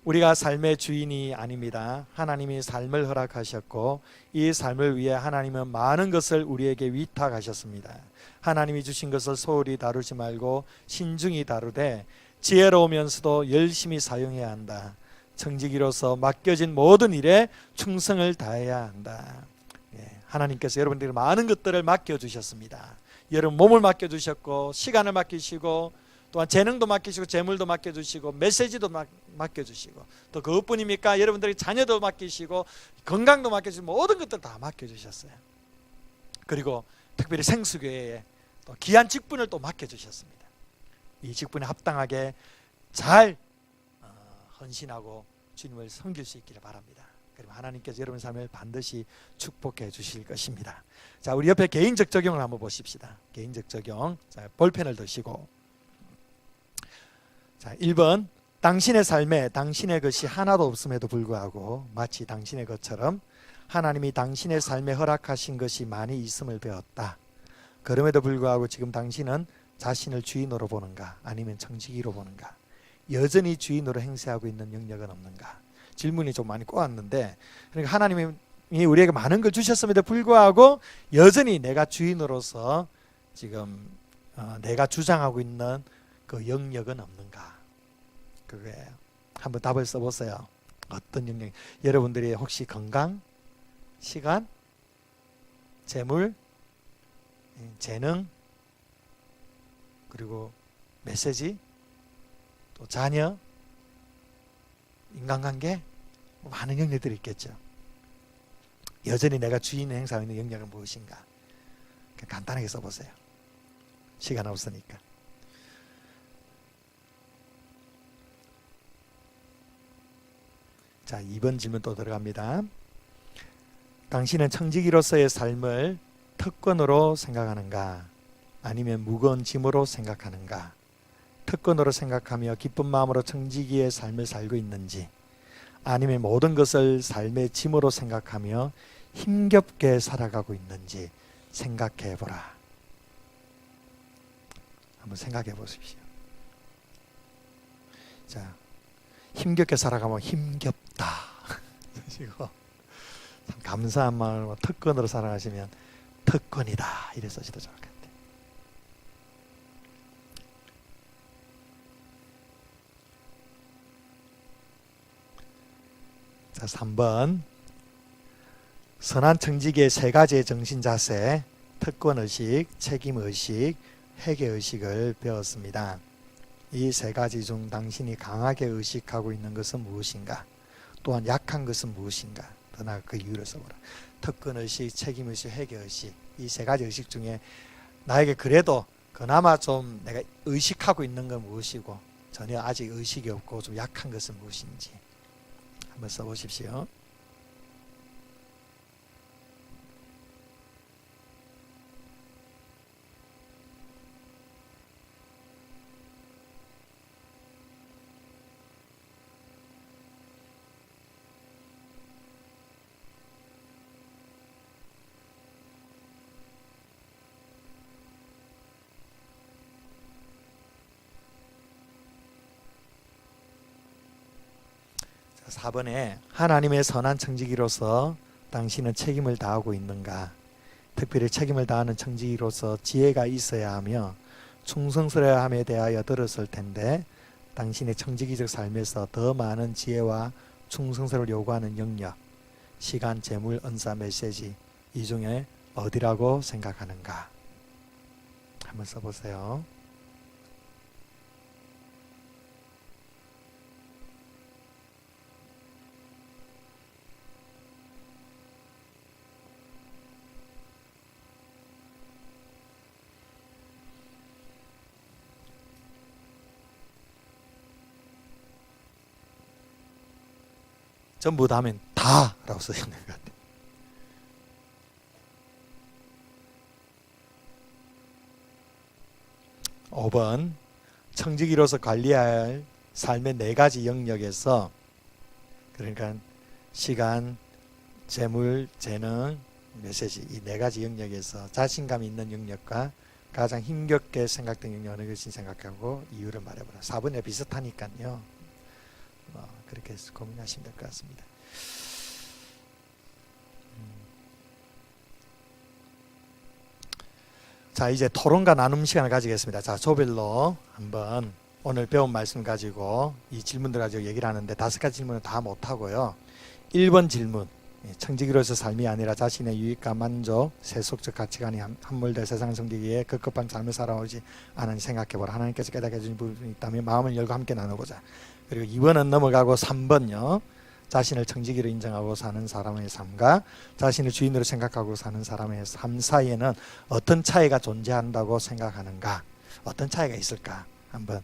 우리가 삶의 주인이 아닙니다. 하나님이 삶을 허락하셨고 이 삶을 위해 하나님은 많은 것을 우리에게 위탁하셨습니다. 하나님이 주신 것을 소홀히 다루지 말고 신중히 다루되 지혜로우면서도 열심히 사용해야 한다. 청지기로서 맡겨진 모든 일에 충성을 다해야 한다. 하나님께서 여러분들에게 많은 것들을 맡겨주셨습니다. 여러분 몸을 맡겨주셨고 시간을 맡기시고 또한 재능도 맡기시고 재물도 맡겨주시고 메시지도 맡겨주시고 또 그것뿐입니까? 여러분들이 자녀도 맡기시고 건강도 맡겨주시고 모든 것들 다 맡겨주셨어요. 그리고 특별히 생수교회에 또 귀한 직분을 또 맡겨주셨습니다. 이 직분에 합당하게 잘 헌신하고 주님을 섬길 수 있기를 바랍니다. 그럼 하나님께서 여러분 삶을 반드시 축복해 주실 것입니다. 자, 우리 옆에 개인적 적용을 한번 보십시다. 개인적 적용. 자, 볼펜을 드시고. 자, 1번. 당신의 삶에 당신의 것이 하나도 없음에도 불구하고 마치 당신의 것처럼 하나님이 당신의 삶에 허락하신 것이 많이 있음을 배웠다. 그럼에도 불구하고 지금 당신은 자신을 주인으로 보는가 아니면 청지기로 보는가? 여전히 주인으로 행세하고 있는 영역은 없는가? 질문이 좀 많이 꼬았는데, 그러니까 하나님이 우리에게 많은 걸 주셨음에도 불구하고 여전히 내가 주인으로서 지금 내가 주장하고 있는 그 영역은 없는가? 그거예요. 한번 답을 써보세요. 어떤 영역? 여러분들이 혹시 건강, 시간, 재물, 재능, 그리고 메시지, 또 자녀, 인간관계, 많은 영역들이 있겠죠. 여전히 내가 주인 행사하고 있는 영역은 무엇인가? 간단하게 써보세요. 시간 없으니까. 자, 2번 질문 또 들어갑니다. 당신은 청지기로서의 삶을 특권으로 생각하는가? 아니면 무거운 짐으로 생각하는가? 특권으로 생각하며 기쁜 마음으로 청지기의 삶을 살고 있는지, 아니면 모든 것을 삶의 짐으로 생각하며 힘겹게 살아가고 있는지 생각해 보라. 한번 생각해 보십시오. 자, 힘겹게 살아가면 힘겹다. 참 감사한 마음으로 특권으로 살아가시면 특권이다. 이래 써셔도 좋을 것 같아요. 자, 3번. 선한 청지기의 3가지의 정신 자세, 특권의식, 책임의식, 회개의식을 배웠습니다. 이 3가지 중 당신이 강하게 의식하고 있는 것은 무엇인가? 또한 약한 것은 무엇인가? 더 나아가 그 이유를 써보라. 특권의식, 책임의식, 회개의식, 이 3가지 의식 중에 나에게 그래도 그나마 좀 내가 의식하고 있는 건 무엇이고 전혀 아직 의식이 없고 좀 약한 것은 무엇인지 한번 써보십시오. 자, 4번에 하나님의 선한 청지기로서 당신은 책임을 다하고 있는가? 특별히 책임을 다하는 청지기로서 지혜가 있어야 하며 충성스러워야 함에 대하여 들었을 텐데 당신의 청지기적 삶에서 더 많은 지혜와 충성스러움을 요구하는 영역, 시간, 재물, 은사, 메시지 이 중에 어디라고 생각하는가? 한번 써보세요. 전부 다 하면 다라고 써야 되는 것 같아요. (5번) 청지기로서 관리해야 할 삶의 4가지 영역에서, 그러니까 시간, 재물, 재능, 메시지 이 4가지 영역에서 자신감 있는 영역과 가장 힘겹게 생각된 영역 어느 것인지 생각하고 이유를 말해보라. 4번에 비슷하니까요. 그렇게 고민하시면 될 것 같습니다. 자, 이제 토론과 나눔 시간을 가지겠습니다. 자, 조별로 한번 오늘 배운 말씀 가지고 이 질문들 가지고 얘기를 하는데 5가지 질문은 다 못하고요. 1번 질문, 청지기로서 삶이 아니라 자신의 유익과 만족, 세속적 가치관이 함몰될 세상 섬기기에 급급한 삶을 살아오지 않으니 생각해보라. 하나님께서 깨닫게 해주신 부분이 있다면 마음을 열고 함께 나누고자. 그리고 2번은 넘어가고 3번요. 자신을 청지기로 인정하고 사는 사람의 삶과 자신을 주인으로 생각하고 사는 사람의 삶 사이에는 어떤 차이가 존재한다고 생각하는가? 어떤 차이가 있을까? 한번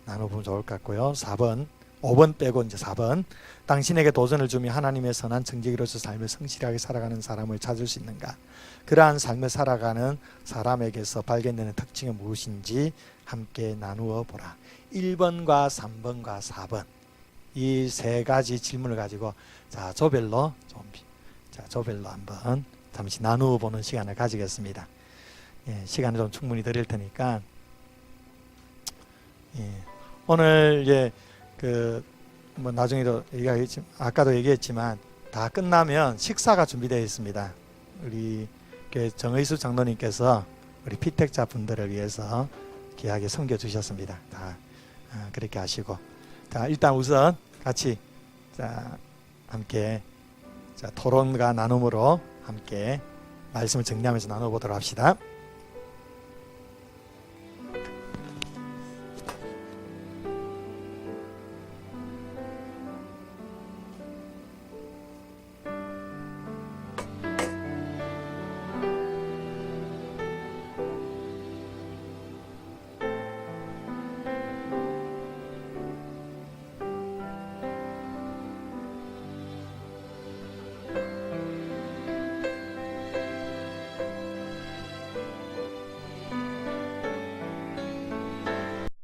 나눠보면 좋을 것 같고요. 4번, 5번 빼고 이제 4번. 당신에게 도전을 주며 하나님의 선한 청지기로서 삶을 성실하게 살아가는 사람을 찾을 수 있는가? 그러한 삶을 살아가는 사람에게서 발견되는 특징은 무엇인지 함께 나누어 보라. 1번과 3번과 4번 이 3가지 질문을 가지고 자, 조별로 좀 자, 조별로 한번 잠시 나누어 보는 시간을 가지겠습니다. 예, 시간을 좀 충분히 드릴 테니까. 예, 오늘 이제 뭐 나중에도 얘기하겠지만 아까도 얘기했지만 다 끝나면 식사가 준비되어 있습니다. 우리 정의수 장로님께서 우리 피택자 분들을 위해서 귀하게 섬겨 주셨습니다. 다 그렇게 하시고, 자, 일단 우선 같이 함께 토론과 나눔으로 함께 말씀을 정리하면서 나눠보도록 합시다.